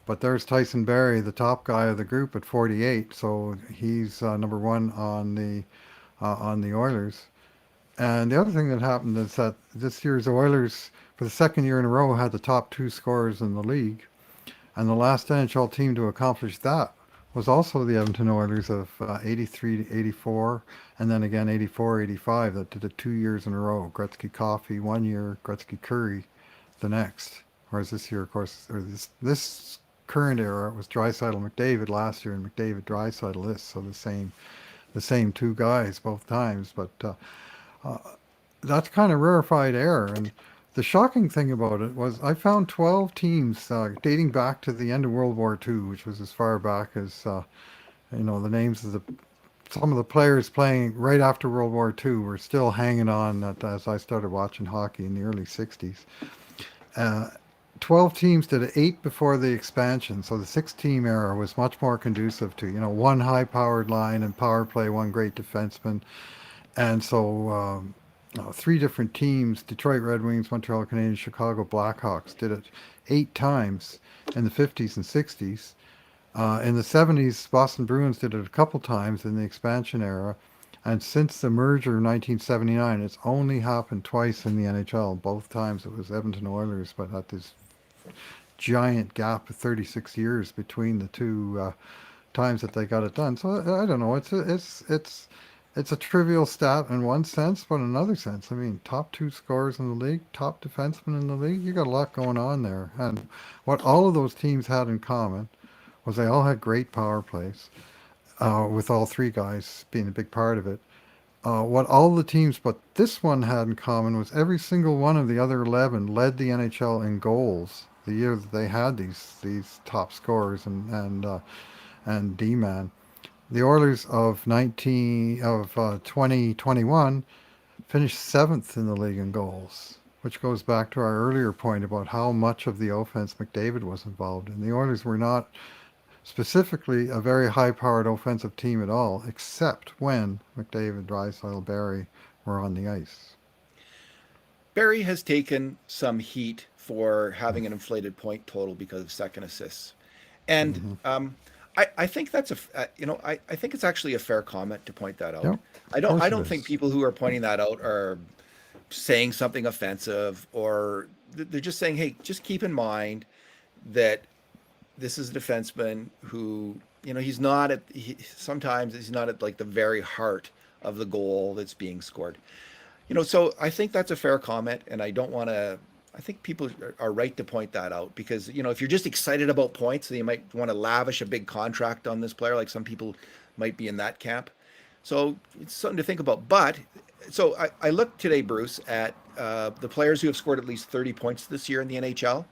But there's Tyson Barrie, the top guy of the group, at 48. So he's number one on the Oilers. And the other thing that happened is that this year's Oilers, for the second year in a row, had the top two scorers in the league. And the last NHL team to accomplish that was also the Edmonton Oilers of 83 to 84, and then again 84 85, that did it 2 years in a row. Gretzky Coffey 1 year, Gretzky Curry the next. Whereas this year, of course, or this current era, it was Draisaitl McDavid last year, and McDavid Draisaitl this, so the same two guys both times. But uh, that's kind of rarefied air. And the shocking thing about it was I found 12 teams dating back to the end of World War II, which was as far back as, the names of some of the players playing right after World War II were still hanging on as I started watching hockey in the early 60s. Uh, 12 teams did 8 before the expansion, so the 6-team era was much more conducive to, one high-powered line and power play, one great defenseman. And so 3 different teams, Detroit Red Wings, Montreal Canadiens, Chicago Blackhawks, did it 8 times in the 50s and 60s. In the 70s, Boston Bruins did it a couple times in the expansion era. And since the merger in 1979, it's only happened twice in the NHL. Both times it was Edmonton Oilers, but at this giant gap of 36 years between the two times that they got it done. So I don't know. It's a trivial stat in one sense, but in another sense, I mean, top 2 scorers in the league, top defenseman in the league. You got a lot going on there. And what all of those teams had in common was they all had great power plays, with all 3 guys being a big part of it. What all the teams but this one had in common was every single one of the other 11 led the NHL in goals the year that they had these top scorers and D-man. The Oilers of 2021 finished 7th in the league in goals, which goes back to our earlier point about how much of the offense McDavid was involved in. The Oilers were not specifically a very high-powered offensive team at all, except when McDavid, Draisaitl, Barrie were on the ice. Barrie has taken some heat for having an inflated point total because of second assists, and Mm-hmm. I think that's I think it's actually a fair comment to point that out. Yep, of course I it don't think is. people who are pointing that out are saying something offensive, or they're just saying, hey, just keep in mind that this is a defenseman who, sometimes he's not at like the very heart of the goal that's being scored. So I think that's a fair comment, and I don't want to. I think people are right to point that out because if you're just excited about points, then you might want to lavish a big contract on this player, like some people might be in that camp. So it's something to think about. But so I looked today, Bruce, at the players who have scored at least 30 points this year in the NHL,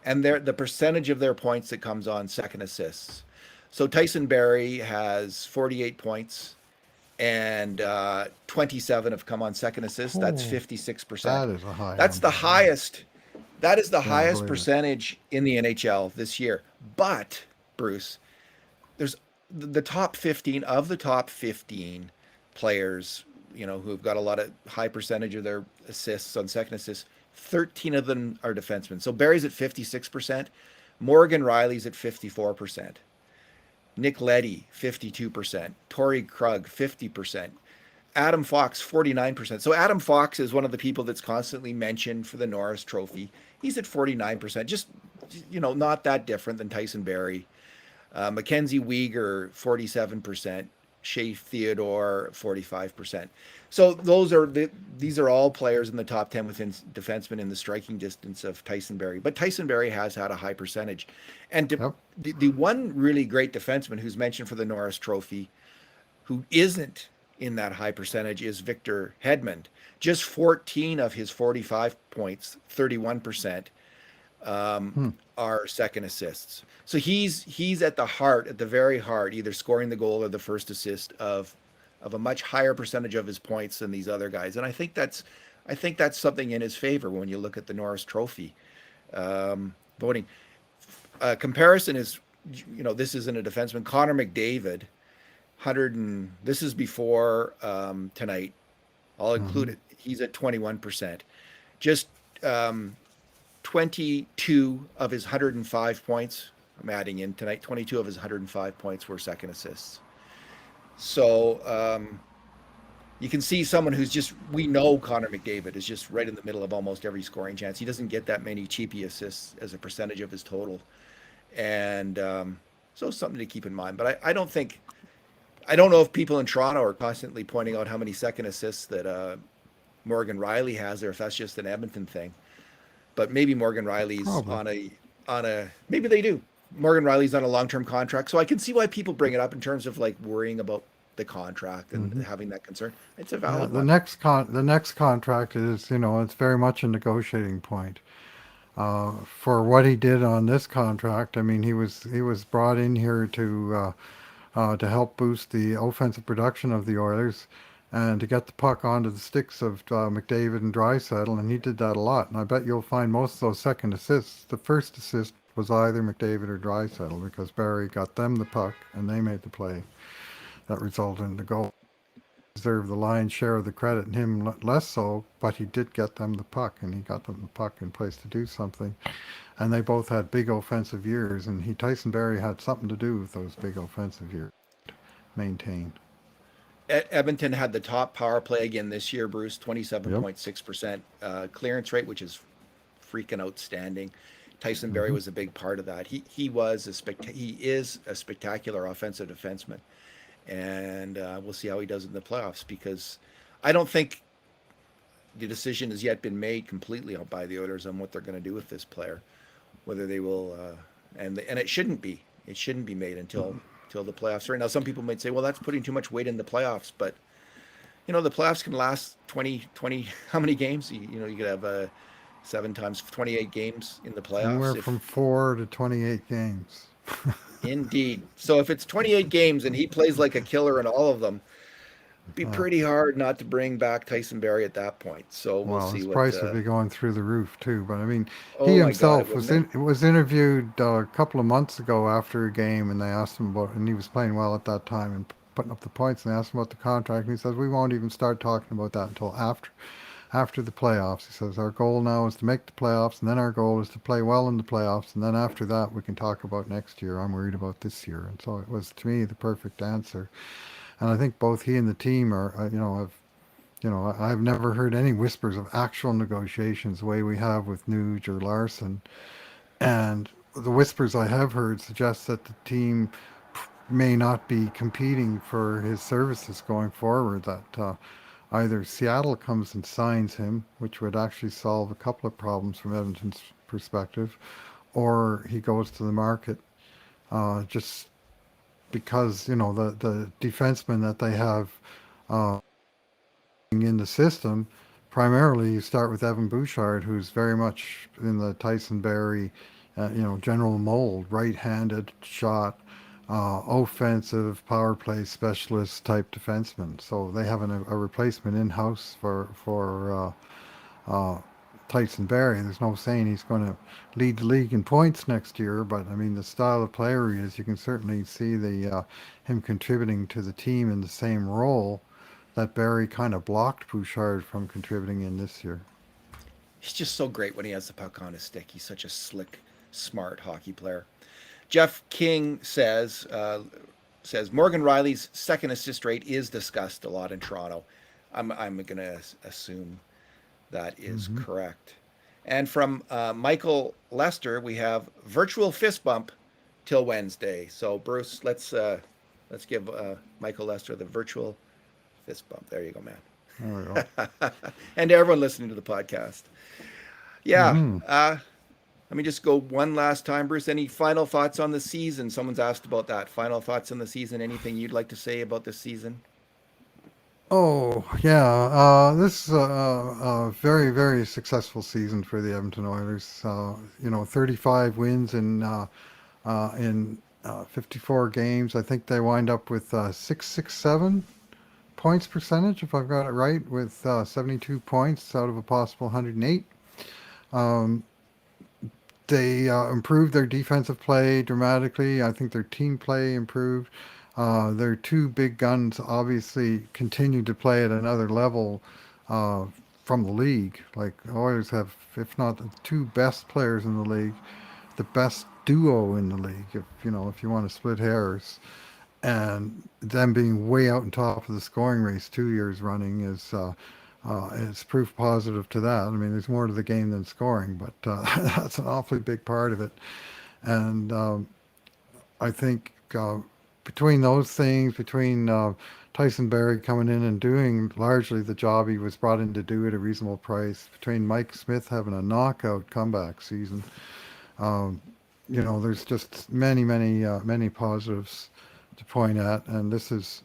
and the percentage of their points that comes on second assists. So Tyson Barrie has 48 points, and 27 have come on second assist. That's Oh, 56%. that is a high That's the number. Yeah, highest. That is the yeah, I highest believe it. percentage in the NHL this year. But Bruce, there's the top 15 of the top 15 players, who've got a lot of high percentage of their assists on second assists. 13 of them are defensemen. So Barry's at 56%. Morgan Riley's at 54%. Nick Leddy, 52%. Torrey Krug, 50%. Adam Fox, 49%. So Adam Fox is one of the people that's constantly mentioned for the Norris Trophy. He's at 49%. Just, not that different than Tyson Barrie. Mackenzie Weegar, 47%. Shea Theodore, 45%. So these are all players in the top 10 within defensemen in the striking distance of Tyson Barrie. But Tyson Barrie has had a high percentage. And Yep. the one really great defenseman who's mentioned for the Norris Trophy, who isn't in that high percentage, is Victor Hedman. Just 14 of his 45 points, 31%, Hmm. are second assists. So he's at the very heart, either scoring the goal or the first assist of a much higher percentage of his points than these other guys. And I think that's something in his favor when you look at the Norris Trophy voting. Comparison is, this isn't a defenseman. Connor McDavid, 100 and this is before tonight. I'll include Mm-hmm. it. He's at 21%. Just 22 of his 105 points, I'm adding in tonight, 22 of his 105 points were second assists. So You can see someone who's just, we know Connor McDavid is just right in the middle of almost every scoring chance. He doesn't get that many cheapy assists as a percentage of his total. And so something to keep in mind. But I don't think, I don't know if people in Toronto are constantly pointing out how many second assists that Morgan Riley has, or if that's just an Edmonton thing. But maybe Morgan Riley's Probably. maybe they do. Morgan Riley's on a long-term contract, so I can see why people bring it up in terms of like worrying about the contract and Hmm. having that concern. It's a Yeah, valid one. the next contract is, it's very much a negotiating point. For what he did on this contract, I mean, he was brought in here to help boost the offensive production of the Oilers and to get the puck onto the sticks of McDavid and Draisaitl, and he did that a lot. And I bet you'll find most of those second assists, the first assist was either McDavid or Draisaitl because Barrie got them the puck and they made the play that resulted in the goal. Deserve the lion's share of the credit, and him less so, but he did get them the puck, and he got them the puck in place to do something. And they both had big offensive years, and Tyson Barrie had something to do with those big offensive years. Maintain. Edmonton had the top power play again this year, Bruce, Yep. 27.6% clearance rate, which is freaking outstanding. Tyson Barrie Hmm. was a big part of that. He is a spectacular offensive defenseman, and we'll see how he does in the playoffs because I don't think the decision has yet been made completely by the Oilers on what they're going to do with this player, whether they will, and it shouldn't be. It shouldn't be made until the playoffs. Right now, some people might say, well, that's putting too much weight in the playoffs, but the playoffs can last 20. How many games? You could have 7 times 28 games in the playoffs. Anywhere If from 4 to 28 games. indeed, so if it's 28 games and he plays like a killer in all of them, it'd be Uh, pretty hard not to bring back Tyson Barrie at that point. So we'll well, see his what. price would be going through the roof too. But I mean, he Oh my God, it himself wouldn't it? was interviewed a couple of months ago after a game, and they asked him about, and he was playing well at that time and putting up the points. And they asked him about the contract, and he says, "We won't even start talking about that until after the playoffs." He says, "Our goal now is to make the playoffs, and then our goal is to play well in the playoffs, and then after that, we can talk about next year. I'm worried about this year." And so it was, to me, the perfect answer. And I think both he and the team I've never heard any whispers of actual negotiations the way we have with Nuge or Larson. And the whispers I have heard suggest that the team may not be competing for his services going forward. That either Seattle comes and signs him, which would actually solve a couple of problems from Edmonton's perspective, or he goes to the market just because the defensemen that they have uh, in the system. Primarily, you start with Evan Bouchard, who's very much in the Tyson Barrie, general mold, right-handed shot, offensive power play specialist type defenseman. So they have a replacement in house for Tyson Barrie. There's no saying he's going to lead the league in points next year, but I mean the style of player he is, you can certainly see the him contributing to the team in the same role that Barrie kind of blocked Bouchard from contributing in this year. He's just so great when he has the puck on his stick. He's such a slick, smart hockey player. Jeff King says Morgan Riley's second assist rate is discussed a lot in Toronto. I'm going to assume that is Hmm. correct. And from Michael Lester, we have virtual fist bump till Wednesday. So Bruce, let's give Michael Lester the virtual fist bump. There you go, There we go. man. And to everyone listening to the podcast. Yeah. Hmm. Let me just go one last time, Bruce. Any final thoughts on the season? Someone's asked about that. Final thoughts on the season. Anything you'd like to say about this season? Oh yeah, this is a very very successful season for the Edmonton Oilers. 35 wins in 54 games. I think they wind up with 667 points percentage, if I've got it right, with 72 points out of a possible 108. Um, they improved their defensive play dramatically. I think their team play improved. Their two big guns obviously continue to play at another level uh, from the league. Like Oilers have, if not the two best players in the league, the best duo in the league. If you want to split hairs, and them being way out on top of the scoring race 2 years running is proof positive to that. I mean, there's more to the game than scoring, but that's an awfully big part of it. And I think between those things, between Tyson Barrie coming in and doing largely the job he was brought in to do at a reasonable price, between Mike Smith having a knockout comeback season, um, there's just many positives to point at. And this is,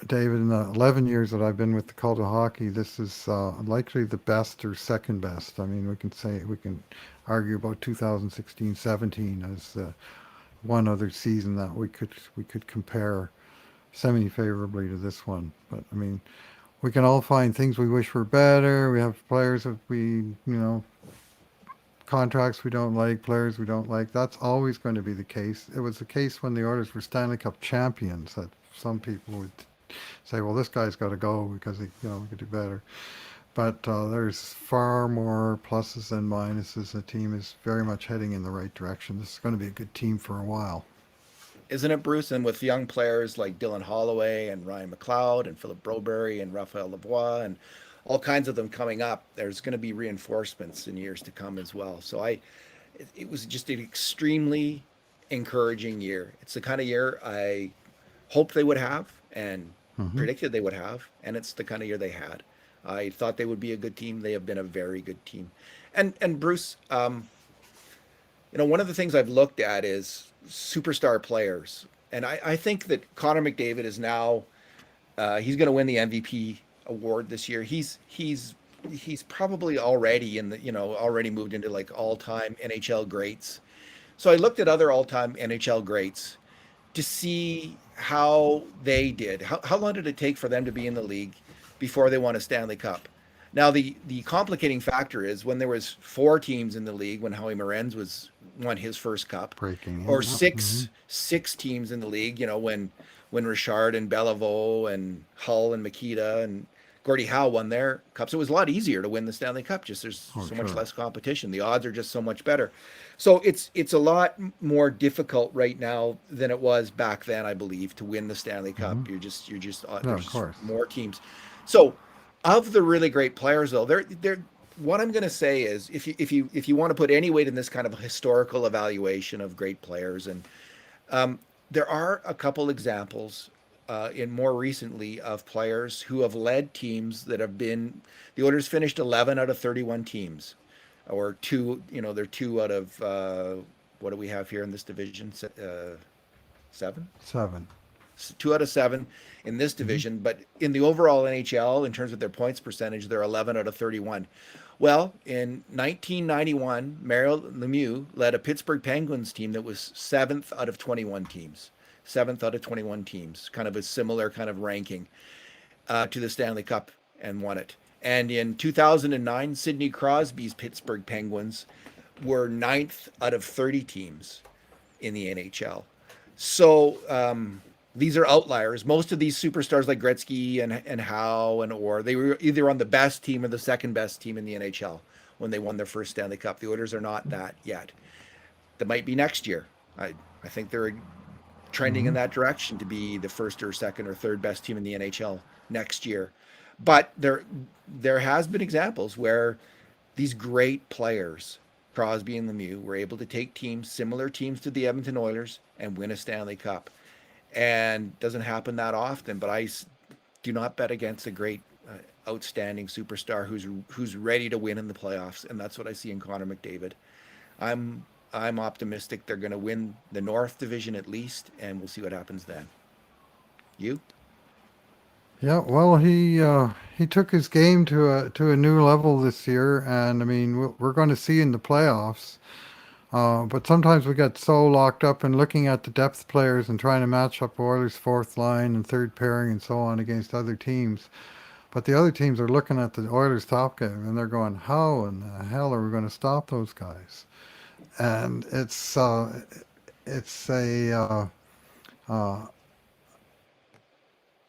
David, in the 11 years that I've been with the cult of hockey, this is likely the best or second best. I mean, we can argue about 2016-17 as one other season that we could compare semi-favorably to this one. But I mean, we can all find things we wish were better. We have players that contracts we don't like, players we don't like. That's always going to be the case. It was the case when the Oilers were Stanley Cup champions that some people would say, well, this guy's got to go because we could do better. But there's far more pluses than minuses. The team is very much heading in the right direction. This is going to be a good team for a while. Isn't it, Bruce? And with young players like Dylan Holloway and Ryan McLeod and Philip Broberry and Raphael Lavoie and all kinds of them coming up, there's going to be reinforcements in years to come as well. So it was just an extremely encouraging year. It's the kind of year I hoped they would have and predicted they would have, and it's the kind of year they had. I thought they would be a good team. They have been a very good team. And Bruce, one of the things I've looked at is superstar players. And I think that Connor McDavid is now, he's going to win the MVP award this year. He's probably already already moved into like all-time NHL greats. So I looked at other all-time NHL greats to see how they did. How long did it take for them to be in the league before they won a Stanley Cup? Now, the complicating factor is when there was 4 teams in the league when Howie Morenz won his first cup, or six teams in the league, when Richard and Beliveau and Hull and Makita and Gordie Howe won their cups. It was a lot easier to win the Stanley Cup. Just there's much less competition. The odds are just so much better. So it's a lot more difficult right now than it was back then, I believe, to win the Stanley Cup. You're just there's more teams. So of the really great players, though, they're what I'm going to say is if you want to put any weight in this kind of historical evaluation of great players, and there are a couple examples in more recently of players who have led teams that have been, the Oilers finished 11 out of 31 teams, or they're 2 out of what do we have here in this division? 7? 2 out of 7 in this division, but in the overall NHL, in terms of their points percentage, they're 11 out of 31. Well, in 1991, Mario Lemieux led a Pittsburgh Penguins team that was 7th out of 21 teams. 7th out of 21 teams, kind of a similar kind of ranking to the Stanley Cup, and won it. And in 2009, Sidney Crosby's Pittsburgh Penguins were 9th out of 30 teams in the NHL. So these are outliers. Most of these superstars like Gretzky and Howe and Orr, they were either on the best team or the second best team in the NHL when they won their first Stanley Cup. The Oilers are not that yet. That might be next year. I think they're trending in that direction to be the first or second or third best team in the NHL next year. But there has been examples where these great players, Crosby and Lemieux, were able to take teams, similar teams to the Edmonton Oilers, and win a Stanley Cup. And doesn't happen that often, but I do not bet against a great, outstanding superstar who's ready to win in the playoffs, and that's what I see in Connor McDavid. I'm optimistic they're going to win the North Division at least, and we'll see what happens then. You? Yeah, well, he took his game to a new level this year, and I mean we're going to see in the playoffs. But sometimes we get so locked up in looking at the depth players and trying to match up Oilers' fourth line and third pairing and so on against other teams. But the other teams are looking at the Oilers' top game and they're going, how in the hell are we going to stop those guys? And it's a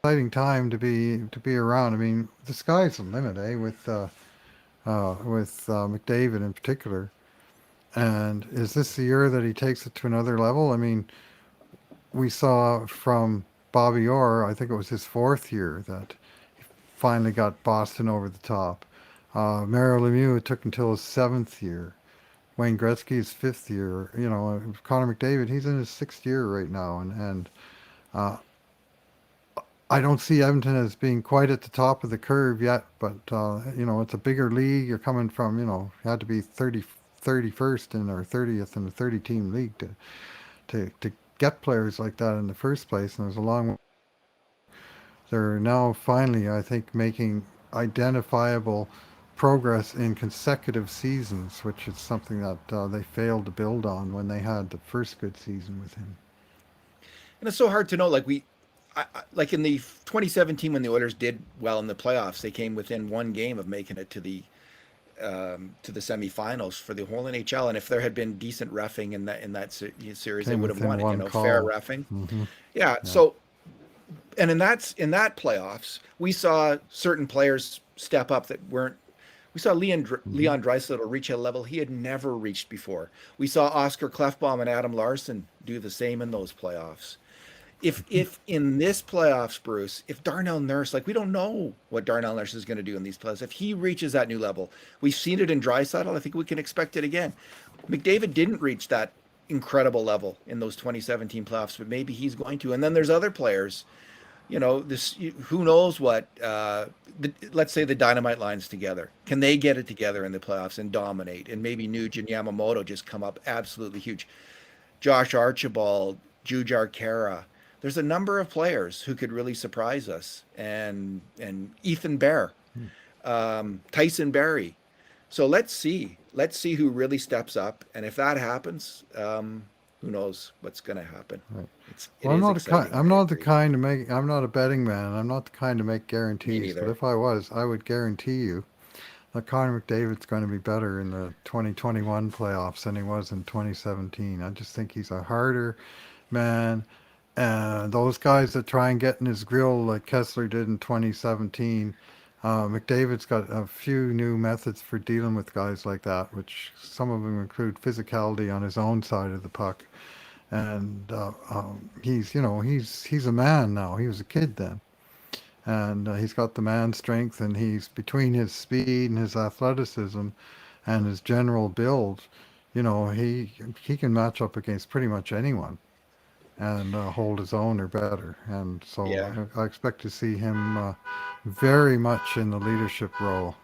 exciting time to be around. I mean, the sky's the limit, with McDavid in particular. And is this the year that he takes it to another level? I mean, we saw from Bobby Orr, I think it was his fourth year that he finally got Boston over the top. Mario Lemieux, it took until his seventh year. Wayne Gretzky's fifth year. Connor McDavid, he's in his sixth year right now, and uh, I don't see Edmonton as being quite at the top of the curve yet. But it's a bigger league. You're coming from, you had to be 31st in or 30th in the 30-team league to get players like that in the first place, and there's a long. They're now finally, I think, making identifiable progress in consecutive seasons, which is something that they failed to build on when they had the first good season with him. And it's so hard to know. Like in the 2017 when the Oilers did well in the playoffs, they came within one game of making it to the semifinals for the whole NHL. And if there had been decent reffing in that series, they Came would have within won it. one Fair call. reffing. Hmm. Yeah. Yeah. So, and in that playoffs, we saw certain players step up that weren't. We saw Hmm. Leon Draisaitl reach a level he had never reached before. We saw Oscar Klefbom and Adam Larson do the same in those playoffs. If in this playoffs, Bruce, if Darnell Nurse, like we don't know what Darnell Nurse is going to do in these playoffs, if he reaches that new level, we've seen it in Draisaitl. I think we can expect it again. McDavid didn't reach that incredible level in those 2017 playoffs, but maybe he's going to. And then there's other players, this who knows what. Let's say the Dynamite lines together. Can they get it together in the playoffs and dominate? And maybe Nuge and Yamamoto just come up absolutely huge. Josh Archibald, Jujar Kara. There's a number of players who could really surprise us, and Ethan Bear, Tyson Barrie. So let's see who really steps up, and if that happens, who knows what's going to happen. Right. It Well, I'm is not a kind. exciting. I'm I not the agree. kind to make. I'm not a betting man. I'm not the kind to make Me guarantees. But neither. if I was, I would guarantee you that Connor McDavid's going to be better in the 2021 playoffs than he was in 2017. I just think he's a harder man. Those guys that try and get in his grill like Kessler did in 2017, McDavid's got a few new methods for dealing with guys like that, which some of them include physicality on his own side of the puck. And he's a man now. He was a kid then, and he's got the man strength, and he's between his speed and his athleticism and his general build. He can match up against pretty much anyone and hold his own or better. And so Yeah, I expect to see him very much in the leadership role.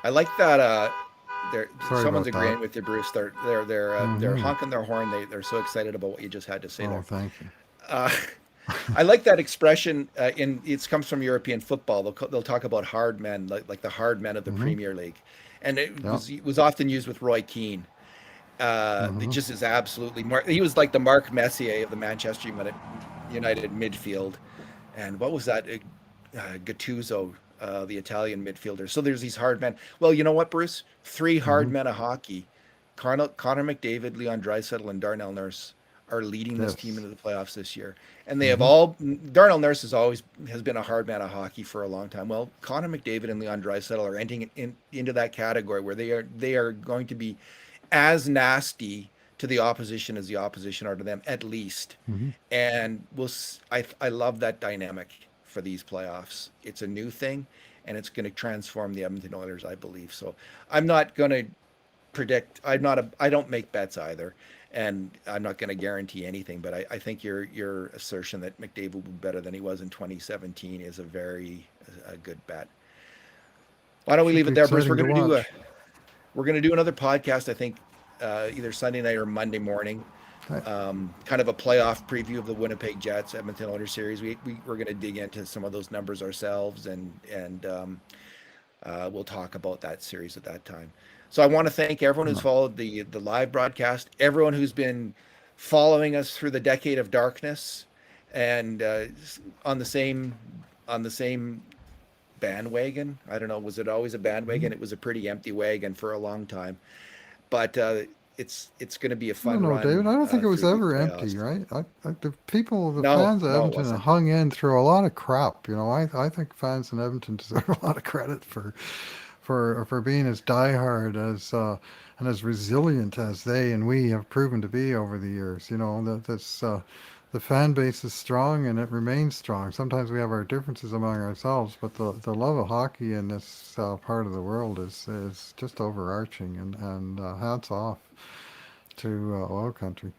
I like that. There, Sorry someone's about that. agreeing with you, Bruce. They're Hmm. honking their horn. They're so excited about what you just had to say Oh, there. thank you. Uh, I like that expression. It comes from European football. They'll talk about hard men, like the hard men of the Hmm. Premier League, and Yeah. it was often used with Roy Keane. It Hmm. just is absolutely he was like the Mark Messier of the Manchester United midfield. And what was that? Gattuso, the Italian midfielder. So there's these hard men. Well, you know what, Bruce? Three hard Hmm. men of hockey. Connor McDavid, Leon Draisaitl, and Darnell Nurse are leading this team Yes. into the playoffs this year. And they have Hmm. all. Darnell Nurse has been a hard man of hockey for a long time. Well, Connor McDavid and Leon Draisaitl are entering into that category where they are going to be as nasty to the opposition as the opposition are to them, at least. Hmm. And I love that dynamic for these playoffs. It's a new thing, and it's going to transform the Edmonton Oilers, I believe. So I'm not going to predict. I don't make bets either, and I'm not going to guarantee anything. But I think your assertion that McDavid will be better than he was in 2017 is a good bet. Why don't we Should leave be it there, Bruce? exciting to watch. We're going to do another podcast. I think either Sunday night or Monday morning. Okay. Kind of a playoff preview of the Winnipeg Jets Edmonton Oilers series. We're going to dig into some of those numbers ourselves, and we'll talk about that series at that time. So I want to thank everyone who's No. followed the live broadcast, everyone who's been following us through the decade of darkness, and on the same on the same bandwagon. I don't know, was it always a Mhm. bandwagon? It was a pretty empty wagon for a long time, but it's going to be a I don't fun know, David. run I don't think it was through these ever playoffs. empty, right? The No, fans of no, it Edmonton have wasn't. hung in through a lot of crap. I think fans in Edmonton deserve a lot of credit for being as diehard as and as resilient as they and we have proven to be over the years. You know that's the fan base is strong and it remains strong. Sometimes we have our differences among ourselves, but the love of hockey in this part of the world is just overarching. And hats off to Oil Country.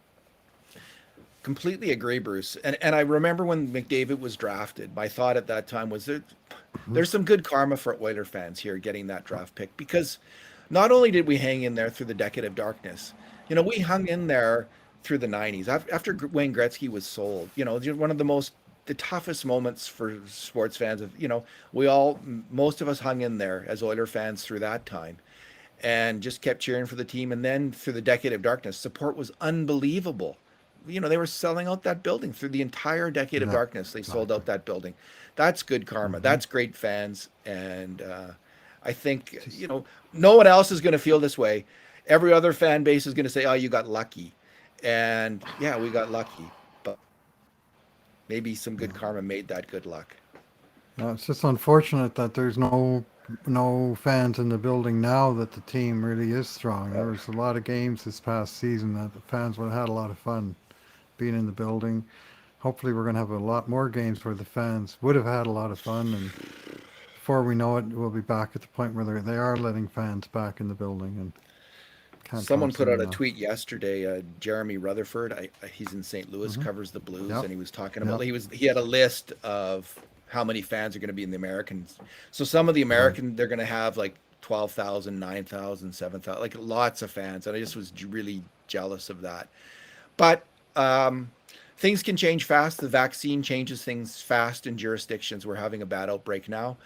Completely agree, Bruce. And I remember when McDavid was drafted, my thought at that time was Mhm. there's some good karma for Oiler fans here getting that draft pick, because not only did we hang in there through the decade of darkness, we hung in there through the 90s after Wayne Gretzky was sold. One of the toughest moments for sports fans of, most of us hung in there as Oiler fans through that time and just kept cheering for the team. And then through the decade of darkness, support was unbelievable. They were selling out that building through the entire decade of Yeah, darkness. They sold exactly. out that building. That's good karma. Hmm. That's great fans. And I think, Just no one else is going to feel this way. Every other fan base is going to say, oh, you got lucky. And yeah, we got lucky. But maybe some good yeah. karma made that good luck. It's just unfortunate that there's no fans in the building now that the team really is strong. There was a lot of games this past season that the fans would have had a lot of fun being in the building. Hopefully, we're going to have a lot more games where the fans would have had a lot of fun, and before we know it, we'll be back at the point where they are letting fans back in the building, and can't Someone come put soon out a enough. tweet yesterday. Jeremy Rutherford, he's in St. Louis, Hmm. covers the Blues, Yep, and he was talking about yep, he had a list of how many fans are going to be in the Americans. So some of the right. American they're going to have like 12,000, 9,000, 7,000, like lots of fans, and I just was really jealous of that. But things can change fast. The vaccine changes things fast in jurisdictions. We're having a bad outbreak now,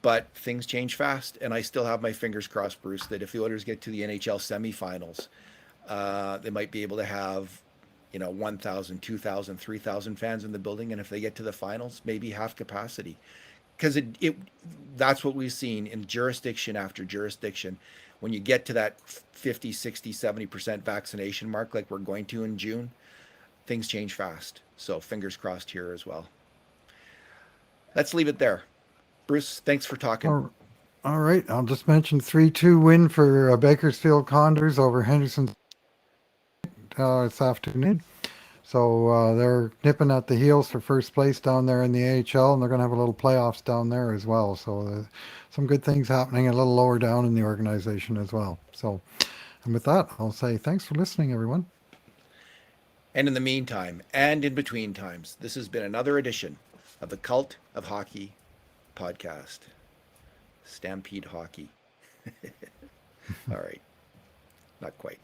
but things change fast. And I still have my fingers crossed, Bruce, that if the Oilers get to the NHL semifinals, they might be able to have, 1,000, 2,000, 3,000 fans in the building. And if they get to the finals, maybe half capacity. Because that's what we've seen in jurisdiction after jurisdiction. When you get to that 50, 60, 70% vaccination mark, like we're going to in June, things change fast. So fingers crossed here as well. Let's leave it there. Bruce, thanks for talking. All, all right, I'll just mention 3-2 win for Bakersfield Condors over Henderson this afternoon. So they're nipping at the heels for first place down there in the AHL, and they're going to have a little playoffs down there as well. So some good things happening a little lower down in the organization as well. So, and with that, I'll say thanks for listening, everyone. And in the meantime, and in between times, this has been another edition of the Cult of Hockey podcast. Stampede Hockey. All right. Not quite.